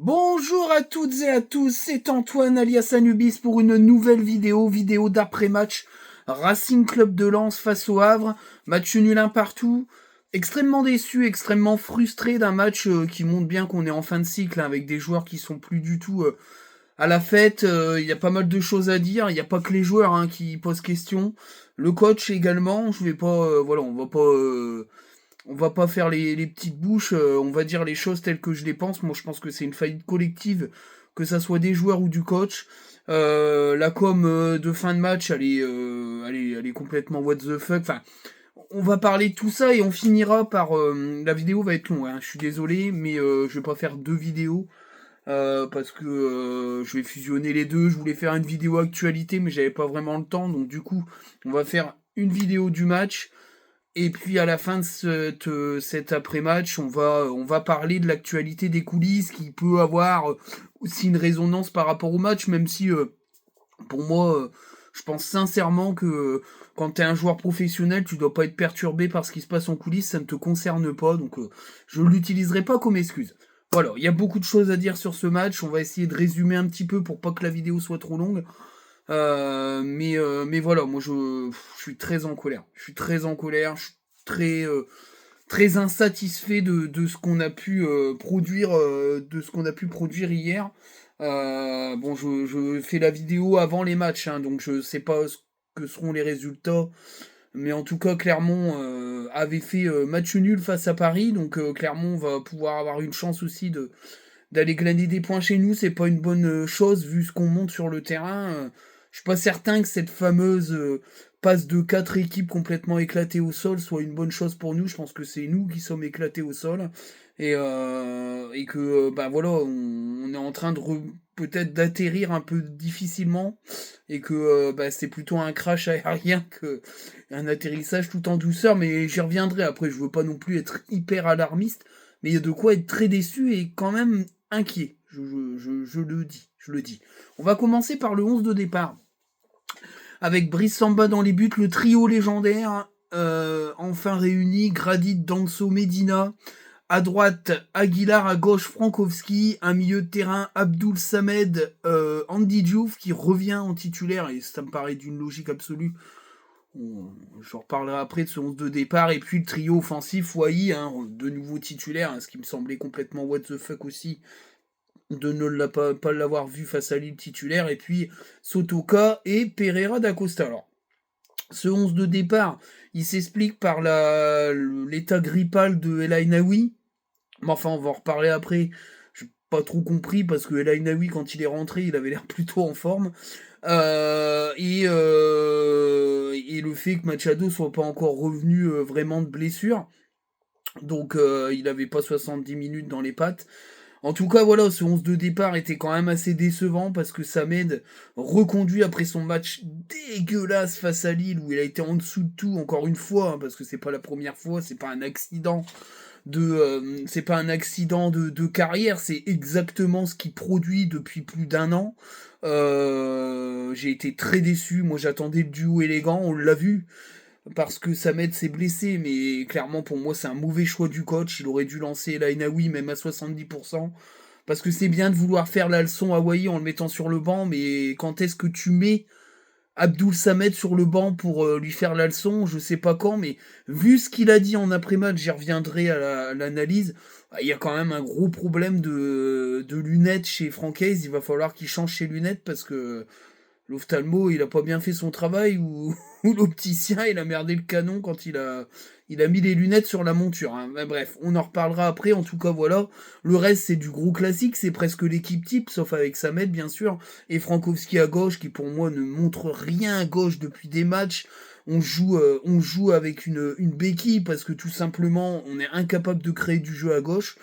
Bonjour à toutes et à tous, c'est Antoine alias Anubis pour une nouvelle vidéo d'après-match Racing Club de Lens face au Havre, match nul un partout, extrêmement déçu, extrêmement frustré d'un match qui montre bien qu'on est en fin de cycle, hein, avec des joueurs qui sont plus du tout à la fête. Il y a pas mal de choses à dire, il n'y a pas que les joueurs qui posent question, le coach également. Je vais pas, voilà, on va pas faire les petites bouches, on va dire les choses telles que je les pense. Moi, je pense que c'est une faillite collective, que ça soit des joueurs ou du coach. La com de fin de match, elle est complètement what the fuck. Enfin, on va parler de tout ça et on finira par... la vidéo va être longue, hein, je suis désolé, mais je vais pas faire deux vidéos. Parce que je vais fusionner les deux. Je voulais faire une vidéo actualité, mais j'avais pas vraiment le temps. Donc du coup, on va faire une vidéo du match. Et puis à la fin de cet après-match, on va parler de l'actualité des coulisses qui peut avoir aussi une résonance par rapport au match, même si pour moi, je pense sincèrement que quand tu es un joueur professionnel, tu dois pas être perturbé par ce qui se passe en coulisses, ça ne te concerne pas, donc je ne l'utiliserai pas comme excuse. Voilà, il y a beaucoup de choses à dire sur ce match, on va essayer de résumer un petit peu pour pas que la vidéo soit trop longue. Mais voilà, moi je suis très en colère. Je suis très en colère, je suis très, très insatisfait de ce qu'on a pu produire, de ce qu'on a pu produire hier. Bon, je fais la vidéo avant les matchs, hein, donc je sais pas ce que seront les résultats. Mais en tout cas, Clermont avait fait match nul face à Paris, donc Clermont va pouvoir avoir une chance aussi d'aller glaner des points chez nous. C'est pas une bonne chose vu ce qu'on monte sur le terrain. Je suis pas certain que cette fameuse passe de quatre équipes complètement éclatées au sol soit une bonne chose pour nous. Je pense que c'est nous qui sommes éclatés au sol et que bah voilà, on est en train de peut-être d'atterrir un peu difficilement et que bah, c'est plutôt un crash aérien que un atterrissage tout en douceur. Mais j'y reviendrai après. Je veux pas non plus être hyper alarmiste, mais il y a de quoi être très déçu et quand même inquiet. Je le dis, je le dis. On va commencer par le 11 de départ avec Brice Samba dans les buts, le trio légendaire, enfin réuni, Gradit, Danso, Medina, à droite Aguilar, à gauche Frankowski, un milieu de terrain Abdul Samed, Andy Diouf qui revient en titulaire, et ça me paraît d'une logique absolue. Je reparlerai après de ce 11 de départ, et puis le trio offensif, Wai, hein, de nouveau titulaire, hein, ce qui me semblait complètement what the fuck aussi, de ne pas l'avoir vu face à Lille titulaire, et puis Sotoka et Pereira d'Acosta. Alors, ce 11 de départ, il s'explique par l'état grippal de El Ainaoui. Mais enfin, on va en reparler après. J'ai pas trop compris parce que El Ainaoui, quand il est rentré, il avait l'air plutôt en forme. Et le fait que Machado soit pas encore revenu vraiment de blessure. Donc, il avait pas 70 minutes dans les pattes. En tout cas, voilà, ce 11 de départ était quand même assez décevant parce que Samed, reconduit après son match dégueulasse face à Lille, où il a été en dessous de tout, encore une fois, hein, parce que c'est pas la première fois, c'est pas un accident c'est pas un accident de carrière, c'est exactement ce qu'il produit depuis plus d'un an. J'ai été très déçu, moi j'attendais le duo élégant, on l'a vu, parce que Samed s'est blessé, mais clairement pour moi c'est un mauvais choix du coach. Il aurait dû lancer El Ainaoui même à 70%. Parce que c'est bien de vouloir faire la leçon à Wai en le mettant sur le banc, mais quand est-ce que tu mets Abdul Samed sur le banc pour lui faire la leçon? Je sais pas quand, mais vu ce qu'il a dit en après-match, j'y reviendrai à l'analyse. Il y a quand même un gros problème de lunettes chez Francaise. Il va falloir qu'il change ses lunettes parce que l'ophtalmo, il a pas bien fait son travail ou, ou l'opticien, il a merdé le canon quand il a mis les lunettes sur la monture, hein. Mais bref, on en reparlera après. En tout cas, voilà. Le reste, c'est du gros classique. C'est presque l'équipe type, sauf avec Samet, bien sûr. Et Frankowski à gauche, qui pour moi ne montre rien à gauche depuis des matchs. On joue avec une béquille parce que tout simplement, on est incapable de créer du jeu à gauche.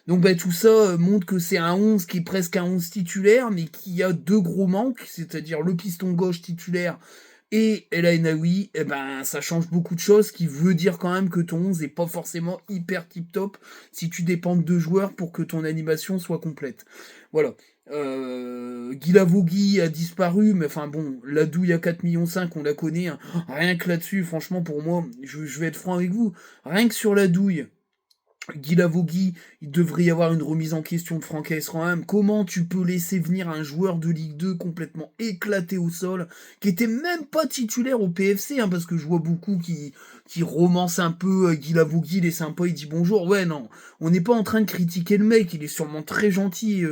Donc bah, tout ça montre que c'est un 11 qui est presque un 11 titulaire, mais qui a deux gros manques, c'est-à-dire le piston gauche titulaire et El Ainaoui. Et ben ça change beaucoup de choses, ce qui veut dire quand même que ton 11 est pas forcément hyper tip-top si tu dépends de deux joueurs pour que ton animation soit complète. Voilà. Guilavogui a disparu, mais enfin bon, la douille à 4,5 millions, on la connaît, hein. Rien que là-dessus, franchement, pour moi, je vais être franc avec vous, rien que sur la douille, Guy Lavogui, il devrait y avoir une remise en question de Franck Ram. Comment tu peux laisser venir un joueur de Ligue 2 complètement éclaté au sol, qui était même pas titulaire au PFC, hein, parce que je vois beaucoup qui romancent un peu Guy Lavogui, il est sympa, il dit bonjour. Ouais, non, on n'est pas en train de critiquer le mec, il est sûrement très gentil,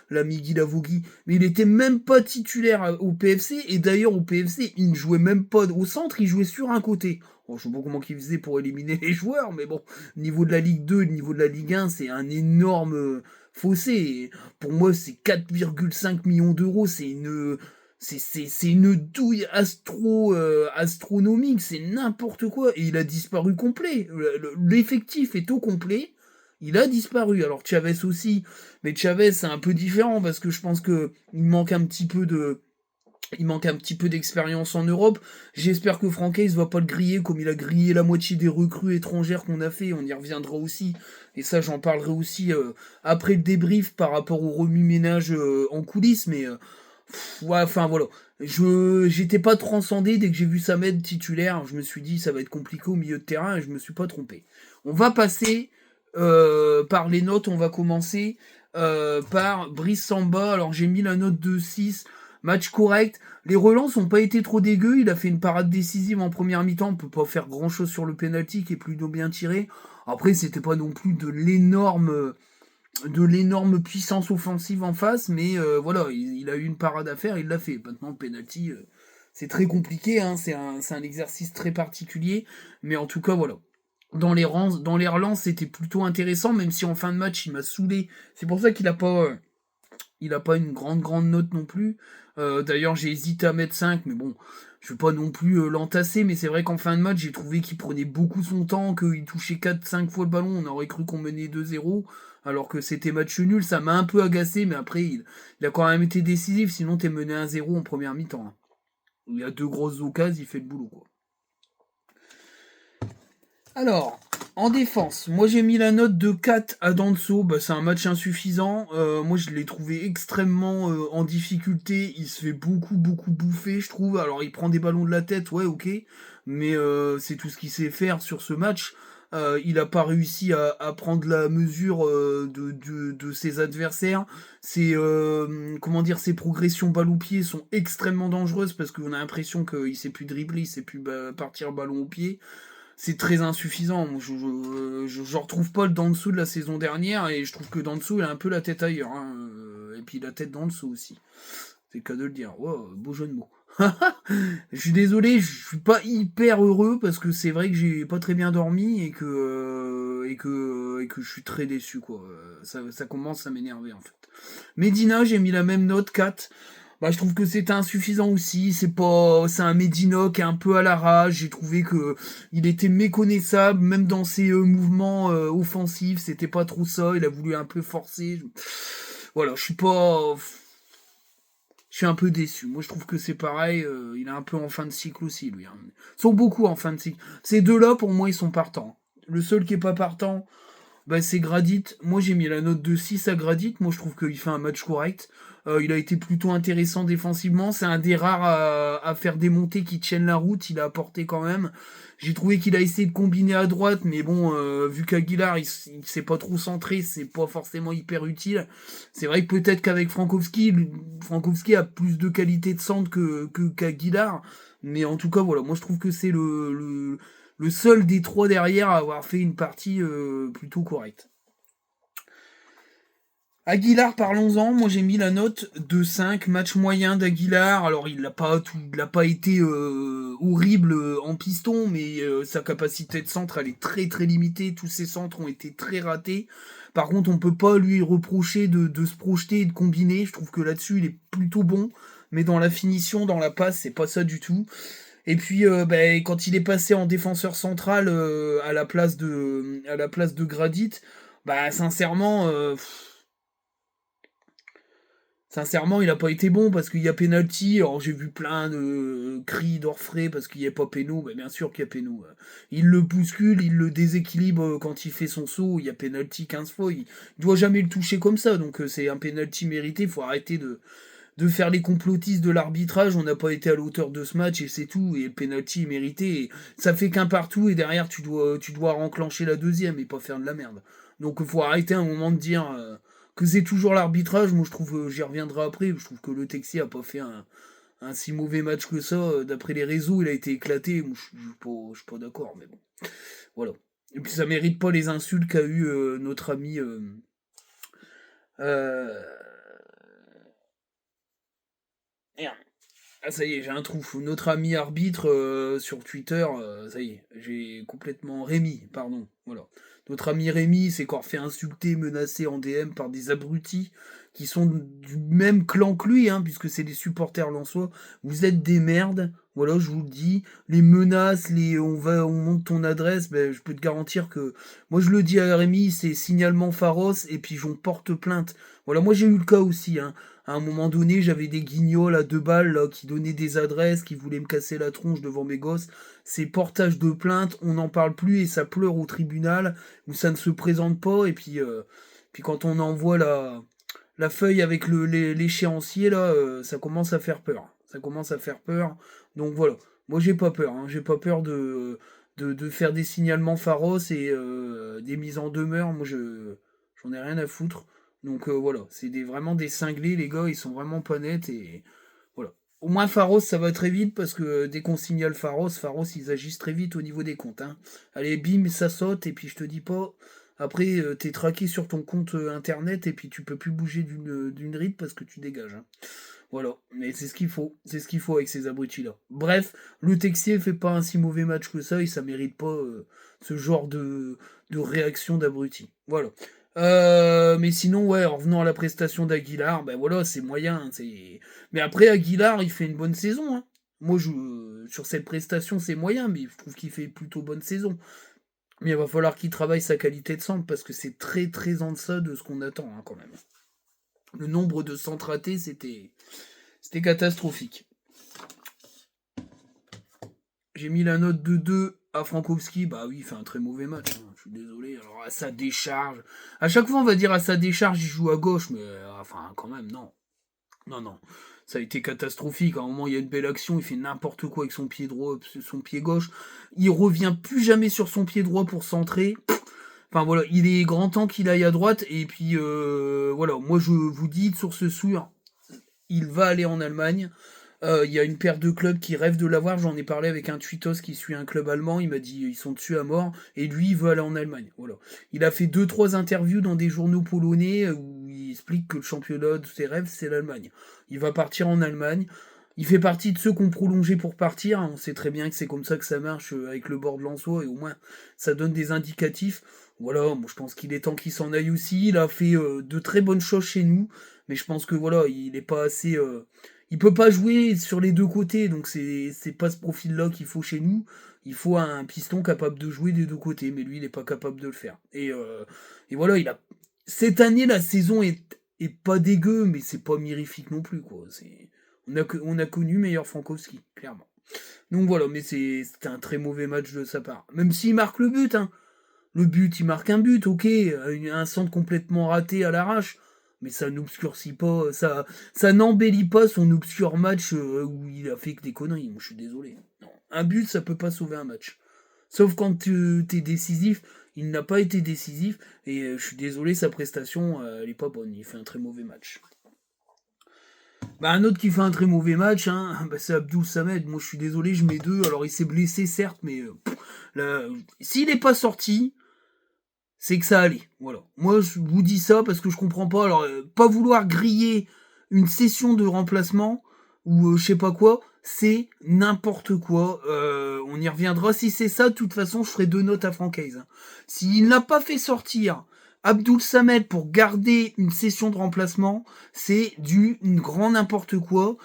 l'ami Guy Lavogui, mais il était même pas titulaire au PFC, et d'ailleurs au PFC, il ne jouait même pas au centre, il jouait sur un côté. Bon, je sais pas comment il faisait pour éliminer les joueurs, mais bon, niveau de la Ligue 2, niveau de la Ligue 1, c'est un énorme fossé. Et pour moi, c'est 4,5 millions d'euros, c'est une douille astronomique, c'est n'importe quoi. Et il a disparu complet. L'effectif est au complet. Il a disparu. Alors Chavez aussi, mais Chavez c'est un peu différent parce que je pense que il manque un petit peu d'expérience en Europe. J'espère que Francaise va pas le griller comme il a grillé la moitié des recrues étrangères qu'on a fait. On y reviendra aussi. Et ça, j'en parlerai aussi après le débrief par rapport au remue-ménage en coulisses. Mais ouais, enfin voilà. J'étais pas transcendé dès que j'ai vu Samed titulaire. Je me suis dit ça va être compliqué au milieu de terrain et je me suis pas trompé. On va passer par les notes. On va commencer par Brice Samba. Alors j'ai mis la note de 6. Match correct. Les relances n'ont pas été trop dégueu. Il a fait une parade décisive en première mi-temps. On peut pas faire grand chose sur le penalty qui est plutôt bien tiré. Après, c'était pas non plus de l'énorme puissance offensive en face, mais voilà, il a eu une parade à faire, il l'a fait. Maintenant, le penalty, c'est très compliqué, hein, c'est un exercice très particulier, mais en tout cas, voilà. Dans les relances, c'était plutôt intéressant, même si en fin de match, il m'a saoulé. C'est pour ça qu'il a pas. Il a pas une grande note non plus. D'ailleurs, j'ai hésité à mettre 5, mais bon, je vais pas non plus l'entasser, mais c'est vrai qu'en fin de match, j'ai trouvé qu'il prenait beaucoup son temps, qu'il touchait 4-5 fois le ballon, on aurait cru qu'on menait 2-0, alors que c'était match nul, ça m'a un peu agacé, mais après, il a quand même été décisif, sinon t'es mené 1-0 en première mi-temps. Hein. Il y a 2 grosses occasions, il fait le boulot, quoi. Alors, en défense, moi j'ai mis la note de 4 à Danso. Bah, c'est un match insuffisant. Moi je l'ai trouvé extrêmement en difficulté. Il se fait beaucoup bouffer, je trouve. Alors il prend des ballons de la tête, ouais, ok. Mais c'est tout ce qu'il sait faire sur ce match. Il n'a pas réussi à prendre la mesure de ses adversaires. Comment dire, ses progressions balle au pied sont extrêmement dangereuses parce qu'on a l'impression qu'il sait plus dribbler, il sait plus partir ballon au pied. C'est très insuffisant. Je retrouve pas le Danso de la saison dernière et je trouve que Danso il a un peu la tête ailleurs. Hein. Et puis la tête dans le seau aussi. C'est le cas de le dire. Wow, beau jeu de mots. Je suis désolé, je suis pas hyper heureux parce que c'est vrai que j'ai pas très bien dormi et que je suis très déçu quoi. Ça commence à m'énerver en fait. Medina, j'ai mis la même note 4. Bah, je trouve que c'était insuffisant aussi. C'est un Medina qui est un peu à la rage. J'ai trouvé que il était méconnaissable, même dans ses mouvements offensifs. C'était pas trop ça. Il a voulu un peu forcer. Voilà, je suis un peu déçu. Moi, je trouve que c'est pareil. Il est un peu en fin de cycle aussi, lui. Hein. Ils sont beaucoup en fin de cycle. Ces deux-là, pour moi, ils sont partants. Le seul qui est pas partant, bah, c'est Gradit. Moi, j'ai mis la note de 6 à Gradit. Moi, je trouve qu'il fait un match correct. Il a été plutôt intéressant défensivement. C'est un des rares à faire des montées qui tiennent la route. Il a apporté quand même. J'ai trouvé qu'il a essayé de combiner à droite, mais bon, vu qu'Aguilar, il s'est pas trop centré, c'est pas forcément hyper utile. C'est vrai que peut-être qu'avec Frankowski a plus de qualité de centre qu'Aguilar. Mais en tout cas, voilà, moi je trouve que c'est le seul des trois derrière à avoir fait une partie plutôt correcte. Aguilar, parlons-en. Moi, j'ai mis la note de 5, match moyen d'Aguilar. Alors, il n'a pas été horrible en piston, mais sa capacité de centre, elle est très limitée. Tous ses centres ont été très ratés. Par contre, on peut pas lui reprocher de se projeter et de combiner. Je trouve que là-dessus, il est plutôt bon. Mais dans la finition, dans la passe, c'est pas ça du tout. Et puis, quand il est passé en défenseur central à la place de Gradit, bah, sincèrement, il a pas été bon parce qu'il y a penalty. Alors j'ai vu plein de cris d'orfraie parce qu'il n'y a pas péno. Bien sûr qu'il y a péno. Il le bouscule, il le déséquilibre quand il fait son saut. Il y a penalty 15 fois. Il doit jamais le toucher comme ça. Donc c'est un penalty mérité. Il faut arrêter de faire les complotistes de l'arbitrage, on n'a pas été à la hauteur de ce match et c'est tout, et le penalty est mérité, et ça fait qu'un partout, et derrière tu dois enclencher la deuxième et pas faire de la merde. Donc il faut arrêter un moment de dire que c'est toujours l'arbitrage. Moi je trouve, j'y reviendrai après, je trouve que le Texier a pas fait un si mauvais match que ça. D'après les réseaux, il a été éclaté. Moi, je suis pas d'accord, mais bon. Voilà. Et puis ça mérite pas les insultes qu'a eu notre ami. Euh, Merde. Ah ça y est, j'ai un trou. Notre ami arbitre sur Twitter, ça y est, j'ai complètement Rémi, pardon. Voilà. Notre ami Rémi s'est encore fait insulter, menacer en DM par des abrutis qui sont du même clan que lui, hein, puisque c'est des supporters lensois. Vous êtes des merdes, voilà, je vous le dis. Les menaces, on monte ton adresse, ben, je peux te garantir que moi je le dis à Rémi, c'est signalement Pharos et puis j'en porte plainte. Voilà, moi j'ai eu le cas aussi, hein. À un moment donné, j'avais des guignols à 2 balles là, qui donnaient des adresses, qui voulaient me casser la tronche devant mes gosses. C'est portage de plainte, on n'en parle plus et ça pleure au tribunal où ça ne se présente pas. Et puis quand on envoie la feuille avec l'échéancier, là, ça commence à faire peur. Ça commence à faire peur. Donc voilà, moi j'ai pas peur. Hein. J'ai pas peur de faire des signalements Pharos et des mises en demeure. Moi j'en ai rien à foutre. Donc voilà, c'est vraiment des cinglés, les gars, ils sont vraiment pas nets et voilà. Au moins Pharos, ça va très vite parce que dès qu'on signale Pharos, ils agissent très vite au niveau des comptes. Hein. Allez, bim, ça saute et puis je te dis pas. Après, t'es traqué sur ton compte internet et puis tu peux plus bouger d'une ride parce que tu dégages. Hein. Voilà, mais c'est ce qu'il faut. C'est ce qu'il faut avec ces abrutis-là. Bref, le Texier fait pas un si mauvais match que ça et ça mérite pas ce genre de réaction d'abruti. Voilà. Mais sinon, ouais, en revenant à la prestation d'Aguilar, ben voilà, c'est moyen. Mais après, Aguilar, il fait une bonne saison. Hein. Moi, sur cette prestation, c'est moyen, mais je trouve qu'il fait plutôt bonne saison. Mais il va falloir qu'il travaille sa qualité de centre parce que c'est très très en deçà de ce qu'on attend hein, quand même. Le nombre de centres ratés, c'était catastrophique. J'ai mis la note de 2 à Frankowski. Bah oui, il fait un très mauvais match. Hein. Je suis désolé. Alors à sa décharge. À chaque fois, on va dire à sa décharge, il joue à gauche. Mais enfin, quand même, non. Non, non. Ça a été catastrophique. À un moment, il y a une belle action. Il fait n'importe quoi avec son pied droit, son pied gauche. Il revient plus jamais sur son pied droit pour centrer. Enfin voilà, il est grand temps qu'il aille à droite. Et puis voilà, moi je vous dis de source sûre, il va aller en Allemagne. Il y a une paire de clubs qui rêvent de l'avoir. J'en ai parlé avec un tweetos qui suit un club allemand. Il m'a dit ils sont dessus à mort. Et lui, il veut aller en Allemagne. Voilà. Il a fait 2-3 interviews dans des journaux polonais où il explique que le championnat de ses rêves, c'est l'Allemagne. Il va partir en Allemagne. Il fait partie de ceux qui ont prolongé pour partir. On sait très bien que c'est comme ça que ça marche avec le bord de Lensois. Et au moins, ça donne des indicatifs. Voilà, moi je pense qu'il est temps qu'il s'en aille aussi. Il a fait de très bonnes choses chez nous. Mais je pense que voilà, il n'est pas assez... il peut pas jouer sur les deux côtés, donc c'est pas ce profil-là qu'il faut chez nous. Il faut un piston capable de jouer des deux côtés, mais lui, il n'est pas capable de le faire. Et voilà, cette année, la saison est pas dégueu, mais c'est pas mirifique non plus, quoi. On a connu meilleur Frankowski, clairement. Donc voilà, mais c'était un très mauvais match de sa part. Même s'il marque le but, hein. Le but, il marque un but, ok, un centre complètement raté à l'arrache, mais ça n'obscurcit pas, ça n'embellit pas son obscur match où il a fait que des conneries. Moi, je suis désolé. Non. Un but, ça peut pas sauver un match. Sauf quand tu es décisif, il n'a pas été décisif, et je suis désolé, sa prestation, elle est pas bonne. Il fait un très mauvais match. Bah, un autre qui fait un très mauvais match, hein, bah, c'est Abdul Samed. Moi, je suis désolé, je mets 2. Alors, il s'est blessé, certes, mais s'il n'est pas sorti, c'est que ça allait. Voilà. Moi, je vous dis ça parce que je comprends pas. Alors, pas vouloir griller une session de remplacement ou je sais pas quoi, c'est n'importe quoi. On y reviendra. Si c'est ça, de toute façon, je ferai 2 notes à Francaise. Hein. S'il n'a pas fait sortir Abdul Samed pour garder une session de remplacement, c'est du grand n'importe quoi.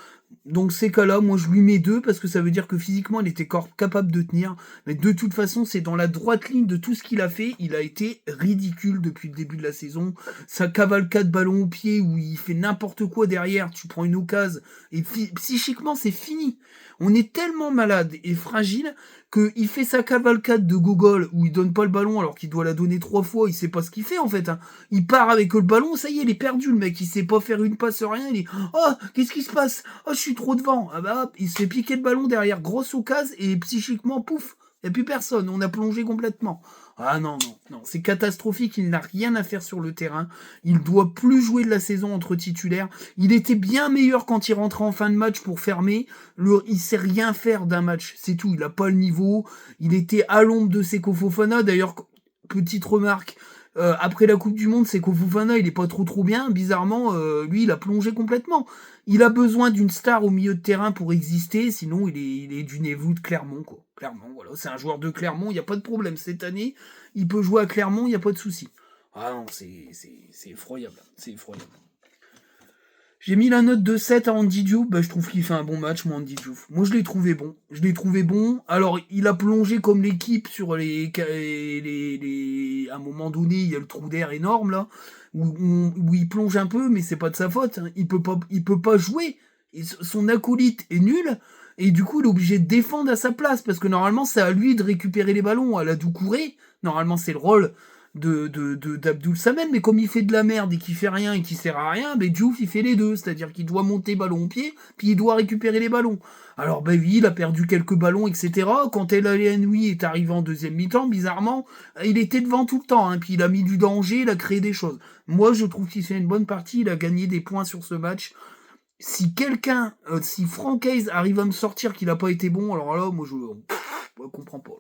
Donc ces cas-là, moi je lui mets 2 parce que ça veut dire que physiquement il était capable de tenir. Mais de toute façon, c'est dans la droite ligne de tout ce qu'il a fait. Il a été ridicule depuis le début de la saison. Sa cavalcade ballon au pied où il fait n'importe quoi derrière, tu prends une occasion et psychiquement c'est fini. On est tellement malade et fragile qu'il fait sa cavalcade de gogol où il donne pas le ballon alors qu'il doit la donner 3 fois. Il sait pas ce qu'il fait en fait. Hein. Il part avec le ballon, ça y est, il est perdu le mec. Il sait pas faire une passe, rien. Il est oh qu'est-ce qui se passe? Oh je suis trop devant. Ah bah hop, il se fait piquer le ballon derrière, grosse occasion et psychiquement pouf. Il n'y a plus personne, on a plongé complètement. Ah non, non, non, c'est catastrophique, il n'a rien à faire sur le terrain. Il doit plus jouer de la saison entre titulaires. Il était bien meilleur quand il rentrait en fin de match pour fermer. Il sait rien faire d'un match, c'est tout. Il a pas le niveau. Il était à l'ombre de Seko Fofana. D'ailleurs, petite remarque, après la Coupe du Monde, Seko Fofana, il est pas trop bien. Bizarrement, lui, il a plongé complètement. Il a besoin d'une star au milieu de terrain pour exister, sinon il est du niveau de Clermont, quoi. Clermont, voilà, c'est un joueur de Clermont, il n'y a pas de problème. Cette année, il peut jouer à Clermont, il n'y a pas de souci. Ah non, c'est effroyable, c'est effroyable. J'ai mis la note de 7 à Andy Diouf, je trouve qu'il fait un bon match, moi, Andy Diouf. Moi, je l'ai trouvé bon. Alors, il a plongé comme l'équipe sur à un moment donné, il y a le trou d'air énorme, là, où il plonge un peu, mais c'est pas de sa faute. Hein. Il peut pas jouer. Son acolyte est nul, et du coup, il est obligé de défendre à sa place, parce que normalement, c'est à lui de récupérer les ballons, à la Doucouré. Normalement, c'est le rôle d'Abdoul Samen, mais comme il fait de la merde et qu'il fait rien et qu'il sert à rien, Diouf il fait les deux, c'est-à-dire qu'il doit monter ballon au pied, puis il doit récupérer les ballons. Alors oui, il a perdu quelques ballons, etc. Quand El Enoui est arrivé en deuxième mi-temps, bizarrement, il était devant tout le temps, hein, puis il a mis du danger, il a créé des choses. Moi, je trouve qu'il fait une bonne partie, il a gagné des points sur ce match. Si si Francaise arrive à me sortir qu'il a pas été bon, alors là, moi, je comprends pas.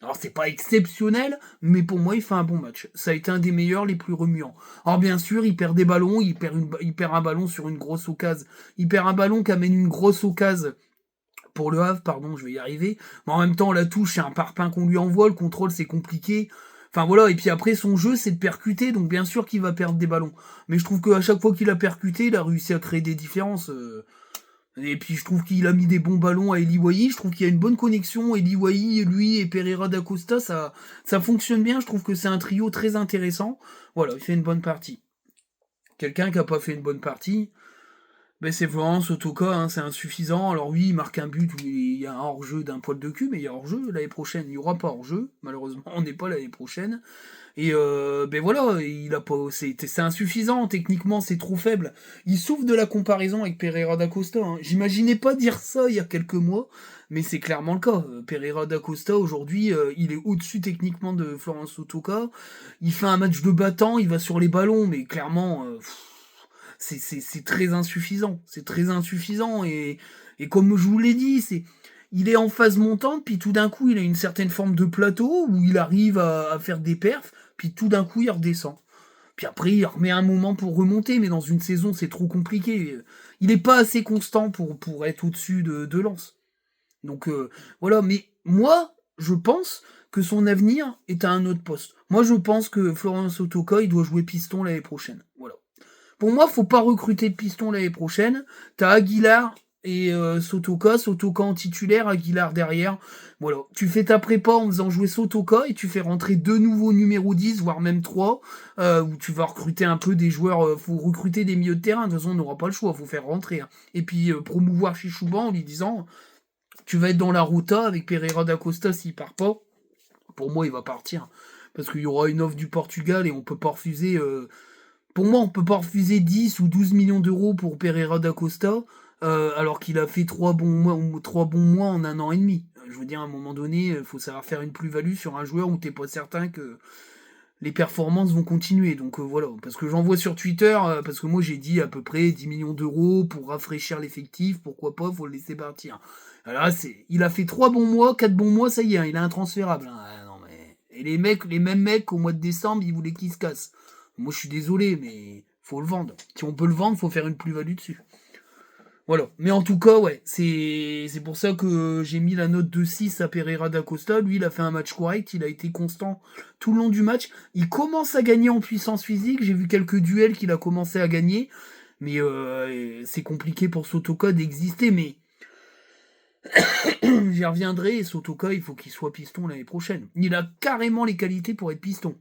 Alors c'est pas exceptionnel, mais pour moi il fait un bon match. Ça a été un des meilleurs, les plus remuants. Alors bien sûr, il perd des ballons, il perd un ballon sur une grosse occasion. Il perd un ballon qui amène une grosse occasion pour le Havre, pardon, je vais y arriver. Mais en même temps, la touche, c'est un parpaing qu'on lui envoie, le contrôle c'est compliqué. Enfin voilà, et puis après son jeu c'est de percuter, donc bien sûr qu'il va perdre des ballons. Mais je trouve qu'à chaque fois qu'il a percuté, il a réussi à créer des différences. Et puis je trouve qu'il a mis des bons ballons à Eli Wahi. Je trouve qu'il y a une bonne connexion. Eli Wahi, lui et Pereira da Costa, ça fonctionne bien. Je trouve que c'est un trio très intéressant. Voilà, il fait une bonne partie. Quelqu'un qui a pas fait une bonne partie, c'est Florence Otoka, hein, c'est insuffisant. Alors oui, il marque un but où il y a un hors-jeu d'un poil de cul, mais il y a hors-jeu l'année prochaine. Il n'y aura pas hors-jeu. Malheureusement, on n'est pas l'année prochaine. Et voilà, il a pas, c'est insuffisant, techniquement c'est trop faible. Il souffre de la comparaison avec Pereira da Costa. Hein. J'imaginais pas dire ça il y a quelques mois, mais c'est clairement le cas. Pereira da Costa aujourd'hui, il est au-dessus techniquement de Florence Otoka. Il fait un match de battant, il va sur les ballons, mais clairement, c'est très insuffisant. C'est très insuffisant et comme je vous l'ai dit, il est en phase montante, puis tout d'un coup, il a une certaine forme de plateau où il arrive à faire des perfs, puis tout d'un coup, il redescend. Puis après, il remet un moment pour remonter, mais dans une saison, c'est trop compliqué. Il n'est pas assez constant pour être au-dessus de Lens. Donc voilà, mais moi, je pense que son avenir est à un autre poste. Moi, je pense que Florence Otoka, il doit jouer piston l'année prochaine. Voilà. Pour moi, faut pas recruter de piston l'année prochaine. T'as Aguilar et Sotoka en titulaire, Aguilar derrière. Voilà, tu fais ta prépa en faisant jouer Sotoka et tu fais rentrer 2 nouveaux numéros 10, voire même 3, où tu vas recruter un peu des joueurs, faut recruter des milieux de terrain, de toute façon on n'aura pas le choix, faut faire rentrer. Hein. Et puis promouvoir Chichouba en lui disant, tu vas être dans la Ruta avec Pereira da Costa s'il part pas. Pour moi il va partir, parce qu'il y aura une offre du Portugal et on peut pas refuser... Pour moi, on peut pas refuser 10 ou 12 millions d'euros pour Pereira da Costa, alors qu'il a fait 3 bons mois en un an et demi. Je veux dire, à un moment donné, il faut savoir faire une plus-value sur un joueur où t'es pas certain que les performances vont continuer. Donc voilà, parce que j'en vois sur Twitter, parce que moi j'ai dit à peu près 10 millions d'euros pour rafraîchir l'effectif, pourquoi pas, faut le laisser partir. Alors là, il a fait 3 bons mois, 4 bons mois, ça y est, hein, il est intransférable. Hein. Ah, non, mais... Et les mêmes mecs, au mois de décembre, ils voulaient qu'il se casse. Moi, je suis désolé, mais faut le vendre. Si on peut le vendre, faut faire une plus-value dessus. Voilà. Mais en tout cas, ouais, c'est pour ça que j'ai mis la note de 6 à Pereira da Costa. Lui, il a fait un match correct, il a été constant tout le long du match. Il commence à gagner en puissance physique. J'ai vu quelques duels qu'il a commencé à gagner. Mais c'est compliqué pour Sotoka d'exister, mais j'y reviendrai. Sotoka, il faut qu'il soit piston l'année prochaine. Il a carrément les qualités pour être piston.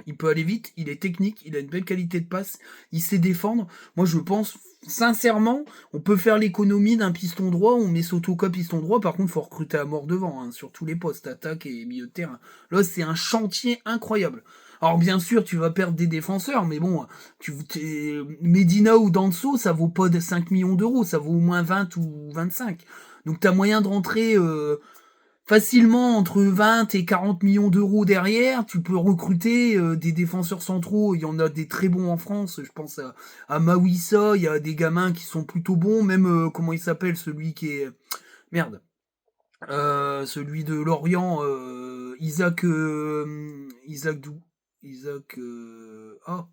Il peut aller vite, il est technique, il a une belle qualité de passe, il sait défendre. Moi, je pense, sincèrement, on peut faire l'économie d'un piston droit, on met Sotoka piston droit, par contre, il faut recruter à mort devant, hein, sur tous les postes, attaque et milieu de terrain. Là, c'est un chantier incroyable. Alors, bien sûr, tu vas perdre des défenseurs, mais bon, Medina ou Danso, ça vaut pas de 5 millions d'euros, ça vaut au moins 20 ou 25. Donc, t'as moyen de rentrer facilement entre 20 et 40 millions d'euros derrière. Tu peux recruter des défenseurs centraux. Il y en a des très bons en France. Je pense à Mawissa. Il y a des gamins qui sont plutôt bons. Même, comment il s'appelle, celui qui est... Merde. Celui de Lorient. Isaac... Isaac Dou... Isaac... Ah.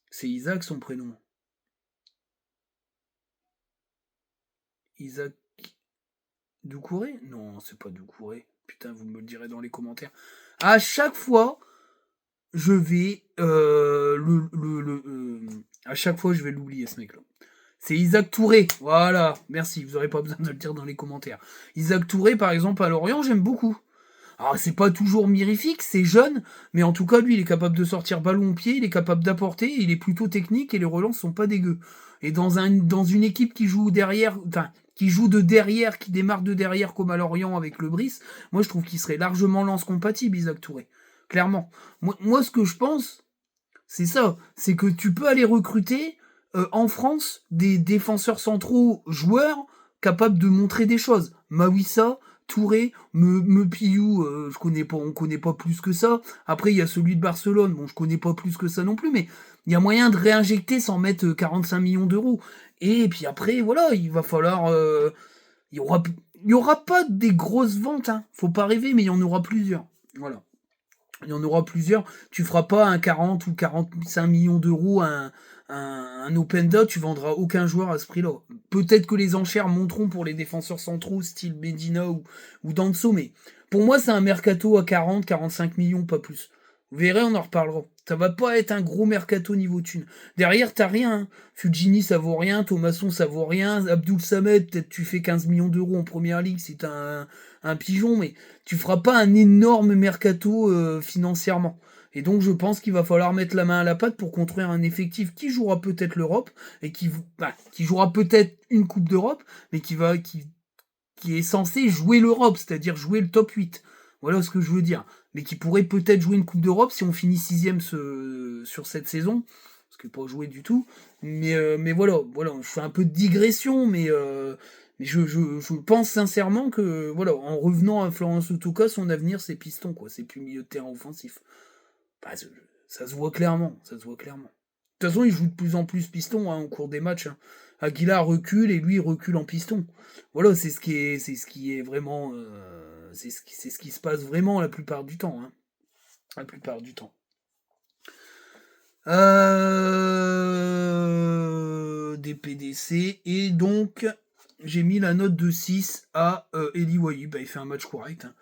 C'est Isaac son prénom. Isaac... Doucouré? Non, c'est pas Doucouré. Putain, vous me le direz dans les commentaires. À chaque fois, je vais à chaque fois, je vais l'oublier, ce mec-là. C'est Isaac Touré. Voilà, merci. Vous n'aurez pas besoin de le dire dans les commentaires. Isaac Touré, par exemple, à Lorient, j'aime beaucoup. Alors, c'est pas toujours mirifique, c'est jeune, mais en tout cas, lui, il est capable de sortir ballon au pied, il est capable d'apporter, il est plutôt technique et les relances sont pas dégueu. Et dans une équipe qui joue derrière, enfin, qui joue de derrière, qui démarre de derrière comme à Lorient avec le Brice, moi, je trouve qu'il serait largement lance compatible, Isaac Touré. Clairement. Moi, ce que je pense, c'est ça, c'est que tu peux aller recruter en France des défenseurs centraux joueurs capables de montrer des choses. Mawissa, Touré, Pillou, on connaît pas plus que ça. Après, il y a celui de Barcelone, bon, je connais pas plus que ça non plus, mais il y a moyen de réinjecter sans mettre 45 millions d'euros. Et puis après, voilà, il va falloir... il y aura pas des grosses ventes, hein. Faut pas rêver, mais il y en aura plusieurs. Voilà. Il y en aura plusieurs. Tu feras pas un 40 ou 45 millions d'euros, un open dot, tu vendras aucun joueur à ce prix-là. Peut-être que les enchères monteront pour les défenseurs centraux, style Medina ou Danso, mais pour moi, c'est un mercato à 40, 45 millions, pas plus. Vous verrez, on en reparlera. Ça va pas être un gros mercato niveau thune. Derrière, t'as rien. Hein. Fujini, ça vaut rien. Thomasson, ça vaut rien. Abdul Samed, peut-être tu fais 15 millions d'euros en première ligue si t'as un pigeon, mais tu feras pas un énorme mercato financièrement. Et donc je pense qu'il va falloir mettre la main à la pâte pour construire un effectif qui jouera peut-être l'Europe et qui jouera peut-être une Coupe d'Europe, mais qui est censé jouer l'Europe, c'est-à-dire jouer le top 8. Voilà ce que je veux dire. Mais qui pourrait peut-être jouer une Coupe d'Europe si on finit 6ème sur cette saison. Parce que pas joué du tout. Mais voilà, je fais un peu de digression, mais je pense sincèrement que, voilà, en revenant à Florent Sotoka, son avenir, c'est piston, quoi. C'est plus milieu de terrain offensif. Bah, ça se voit clairement, ça se voit clairement. De toute façon, il joue de plus en plus piston, hein, au cours des matchs. Hein. Aguilar recule et lui il recule en piston. Voilà, c'est ce qui est vraiment, c'est ce qui se passe vraiment la plupart du temps. Hein. La plupart du temps. Des PDC et donc j'ai mis la note de 6 à Eli Wahi. Bah, il fait un match correct. Hein.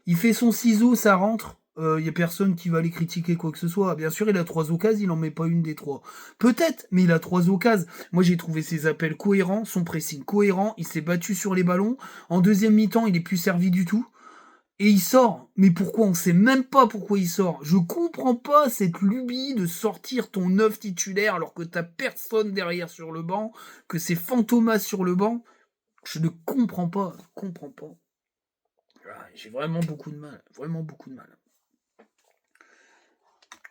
Il fait son ciseau, ça rentre. Il y a personne qui va aller critiquer quoi que ce soit. Bien sûr, il a 3 occasions, il en met pas une des 3. Peut-être, mais il a 3 occasions. Moi, j'ai trouvé ses appels cohérents, son pressing cohérent. Il s'est battu sur les ballons. En deuxième mi-temps, il est plus servi du tout. Et il sort. Mais pourquoi? On sait même pas pourquoi il sort. Je comprends pas cette lubie de sortir ton 9 titulaire alors que t'as personne derrière sur le banc, que c'est Fantomas sur le banc. Je ne comprends pas. J'ai vraiment beaucoup de mal. Vraiment beaucoup de mal.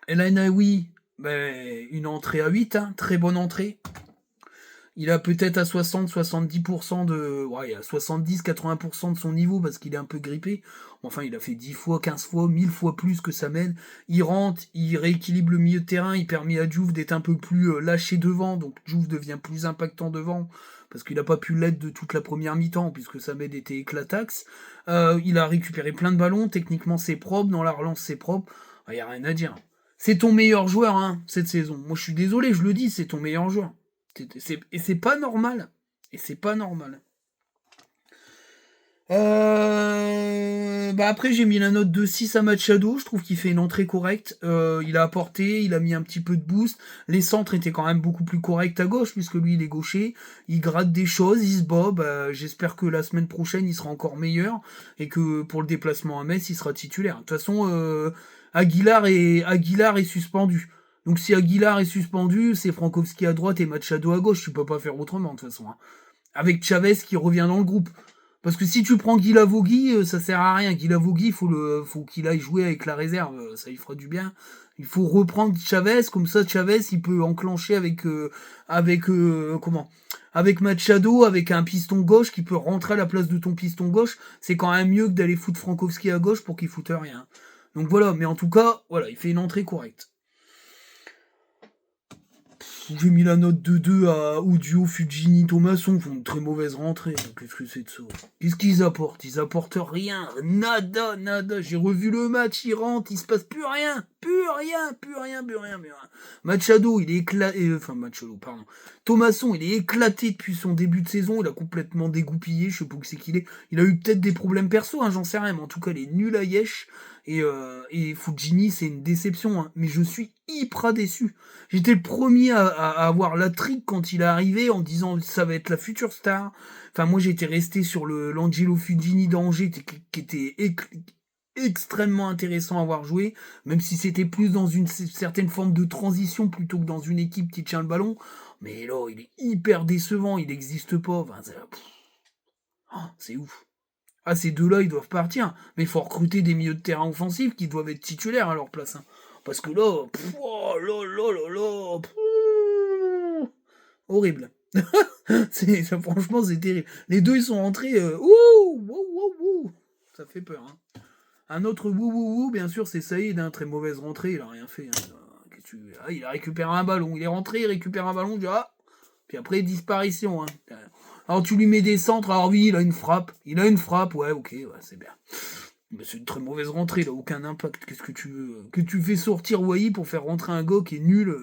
El Ainaoui, une entrée à 8, hein, très bonne entrée. Il a peut-être à 60-70% de... Ouais, à 70-80% de son niveau parce qu'il est un peu grippé. Enfin, il a fait 10 fois, 15 fois, 1000 fois plus que sa mène. Il rentre, il rééquilibre le milieu de terrain, il permet à Diouf d'être un peu plus lâché devant, donc Diouf devient plus impactant devant parce qu'il n'a pas pu l'être de toute la première mi-temps puisque Samed était éclataxe. Il a récupéré plein de ballons, techniquement c'est propre, dans la relance c'est propre. Il n'y a rien à dire. C'est ton meilleur joueur, hein, cette saison. Moi, je suis désolé, je le dis, c'est ton meilleur joueur. Et c'est pas normal. Après j'ai mis la note de 6 à Machado, je trouve qu'il fait une entrée correcte, il a apporté, il a mis un petit peu de boost, les centres étaient quand même beaucoup plus corrects à gauche, puisque lui il est gaucher, il gratte des choses, il se bat, j'espère que la semaine prochaine il sera encore meilleur, et que pour le déplacement à Metz il sera titulaire. De toute façon, Aguilar est suspendu. Donc si Aguilar est suspendu, c'est Frankowski à droite et Machado à gauche, tu peux pas faire autrement de toute façon. Hein. Avec Chavez qui revient dans le groupe. Parce que si tu prends Guy Lavogui, ça sert à rien. Guy Lavogui, faut qu'il aille jouer avec la réserve, ça lui fera du bien. Il faut reprendre Chavez, comme ça Chavez il peut enclencher avec Machado, avec un piston gauche qui peut rentrer à la place de ton piston gauche. C'est quand même mieux que d'aller foutre Frankowski à gauche pour qu'il foute rien. Donc voilà, mais en tout cas, voilà, il fait une entrée correcte. J'ai mis la note de 2 à Udio, Fujini, Thomasson, font une très mauvaise rentrée. Qu'est-ce que c'est de ça? Qu'est-ce qu'ils apportent? Ils apportent rien. Nada. J'ai revu le match, ils rentrent, il se passe plus rien. Plus rien. Machado, il est éclaté. Machado, pardon. Thomasson, il est éclaté depuis son début de saison. Il a complètement dégoupillé. Je sais pas où c'est qu'il est. Il a eu peut-être des problèmes perso, j'en sais rien. Mais en tout cas, il est nul à Yesh. Et Fujini, c'est une déception. Mais je suis hyper déçu. J'étais le premier à avoir la trique quand il est arrivé en disant ça va être la future star. Enfin, moi j'étais resté sur l'Angelo Fujini d'Angers qui était extrêmement intéressant à voir jouer, même si c'était plus dans une certaine forme de transition plutôt que dans une équipe qui tient le ballon. Mais là, il est hyper décevant, il n'existe pas. Enfin, c'est ouf. Ah, ces deux-là, ils doivent partir. Mais il faut recruter des milieux de terrain offensifs qui doivent être titulaires à leur place. Hein. Parce que là, horrible. Franchement, c'est terrible. Les deux, ils sont rentrés. Ça fait peur. Hein. Un autre wouh, bien sûr, c'est Saïd. Hein, très mauvaise rentrée, il a rien fait. Hein. Il a récupéré un ballon. Il est rentré, il récupère un ballon. Puis après, disparition. Hein. Alors tu lui mets des centres. Alors oui, il a une frappe. Ouais, ok, ouais, c'est bien. Mais c'est une très mauvaise rentrée, il a aucun impact. Qu'est-ce que tu veux? Que tu fais sortir Wai pour faire rentrer un gars qui est nul.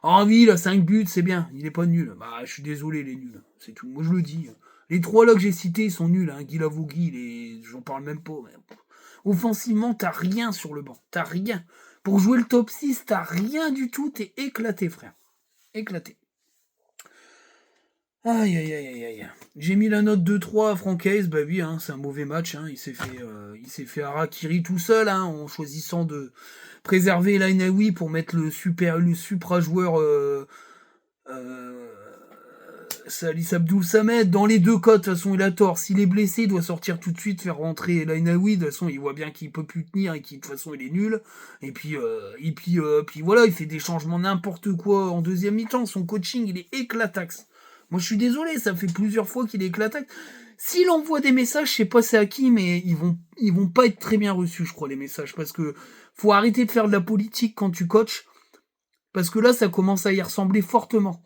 Ah oui, il a 5 buts, c'est bien. Il est pas nul. Bah, je suis désolé, il est nul. C'est tout. Moi, je le dis. Les 3 là que j'ai cités, ils sont nuls. Hein. Guy Lavogui, j'en parle même pas. Mais... Offensivement, t'as rien sur le banc. T'as rien. Pour jouer le top 6, t'as rien du tout. T'es éclaté, frère. Éclaté. Aïe. J'ai mis la note de 3 à Francaise, bah oui, hein, c'est un mauvais match. Hein. Il s'est fait harakiri tout seul, hein, en choisissant de préserver Lainaoui pour mettre le supra joueur Salis Abdoul Samed. Dans les deux cas, de toute façon, il a tort. S'il est blessé, il doit sortir tout de suite, faire rentrer Lainaoui. De toute façon, il voit bien qu'il peut plus tenir et qu'il, de toute façon, il est nul. Et puis voilà, il fait des changements n'importe quoi en deuxième mi-temps. Son coaching, il est éclataxe. Moi, je suis désolé, ça fait plusieurs fois qu'il est éclataxe. S'il envoie des messages, je sais pas c'est à qui, mais ils vont pas être très bien reçus, je crois, les messages. Parce que faut arrêter de faire de la politique quand tu coaches. Parce que là, ça commence à y ressembler fortement.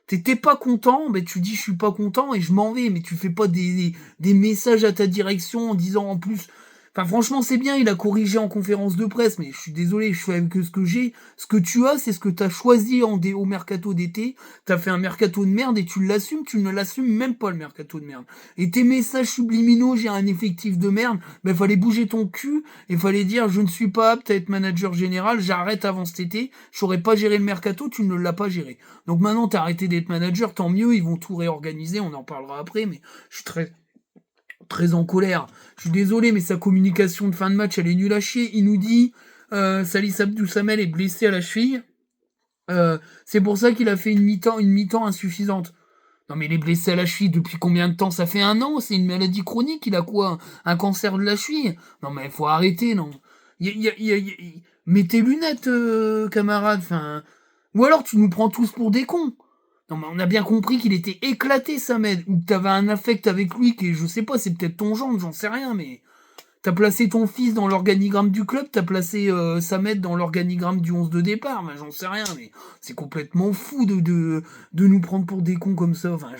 T'es pas content, mais tu dis je suis pas content et je m'en vais, mais tu fais pas des messages à ta direction en disant en plus. Enfin, franchement, c'est bien, il a corrigé en conférence de presse, mais je suis désolé, je fais avec ce que j'ai. Ce que tu as, c'est ce que t'as choisi au mercato d'été. T'as fait un mercato de merde et tu l'assumes, tu ne l'assumes même pas, le mercato de merde. Et tes messages subliminaux, j'ai un effectif de merde, ben fallait bouger ton cul et fallait dire je ne suis pas apte à être manager général, j'arrête avant cet été, je saurais pas gérer le mercato, tu ne l'as pas géré. Donc maintenant, t'as arrêté d'être manager, tant mieux, ils vont tout réorganiser, on en parlera après, mais je suis très en colère. Je suis désolé, mais sa communication de fin de match, elle est nulle à chier. Il nous dit Salis Abdou Samel est blessé à la cheville. C'est pour ça qu'il a fait une mi-temps insuffisante. Non mais il est blessé à la cheville depuis combien de temps? Ça fait 1 an, c'est une maladie chronique, il a quoi? Un cancer de la cheville? Non mais il faut arrêter, non. Mets tes lunettes, camarade, enfin... Ou alors tu nous prends tous pour des cons. Non, mais on a bien compris qu'il était éclaté, Samed, ou que t'avais un affect avec lui, que je sais pas, c'est peut-être ton gendre, j'en sais rien, mais t'as placé ton fils dans l'organigramme du club, t'as placé Samed dans l'organigramme du 11 de départ, mais j'en sais rien, mais c'est complètement fou de nous prendre pour des cons comme ça. Enfin,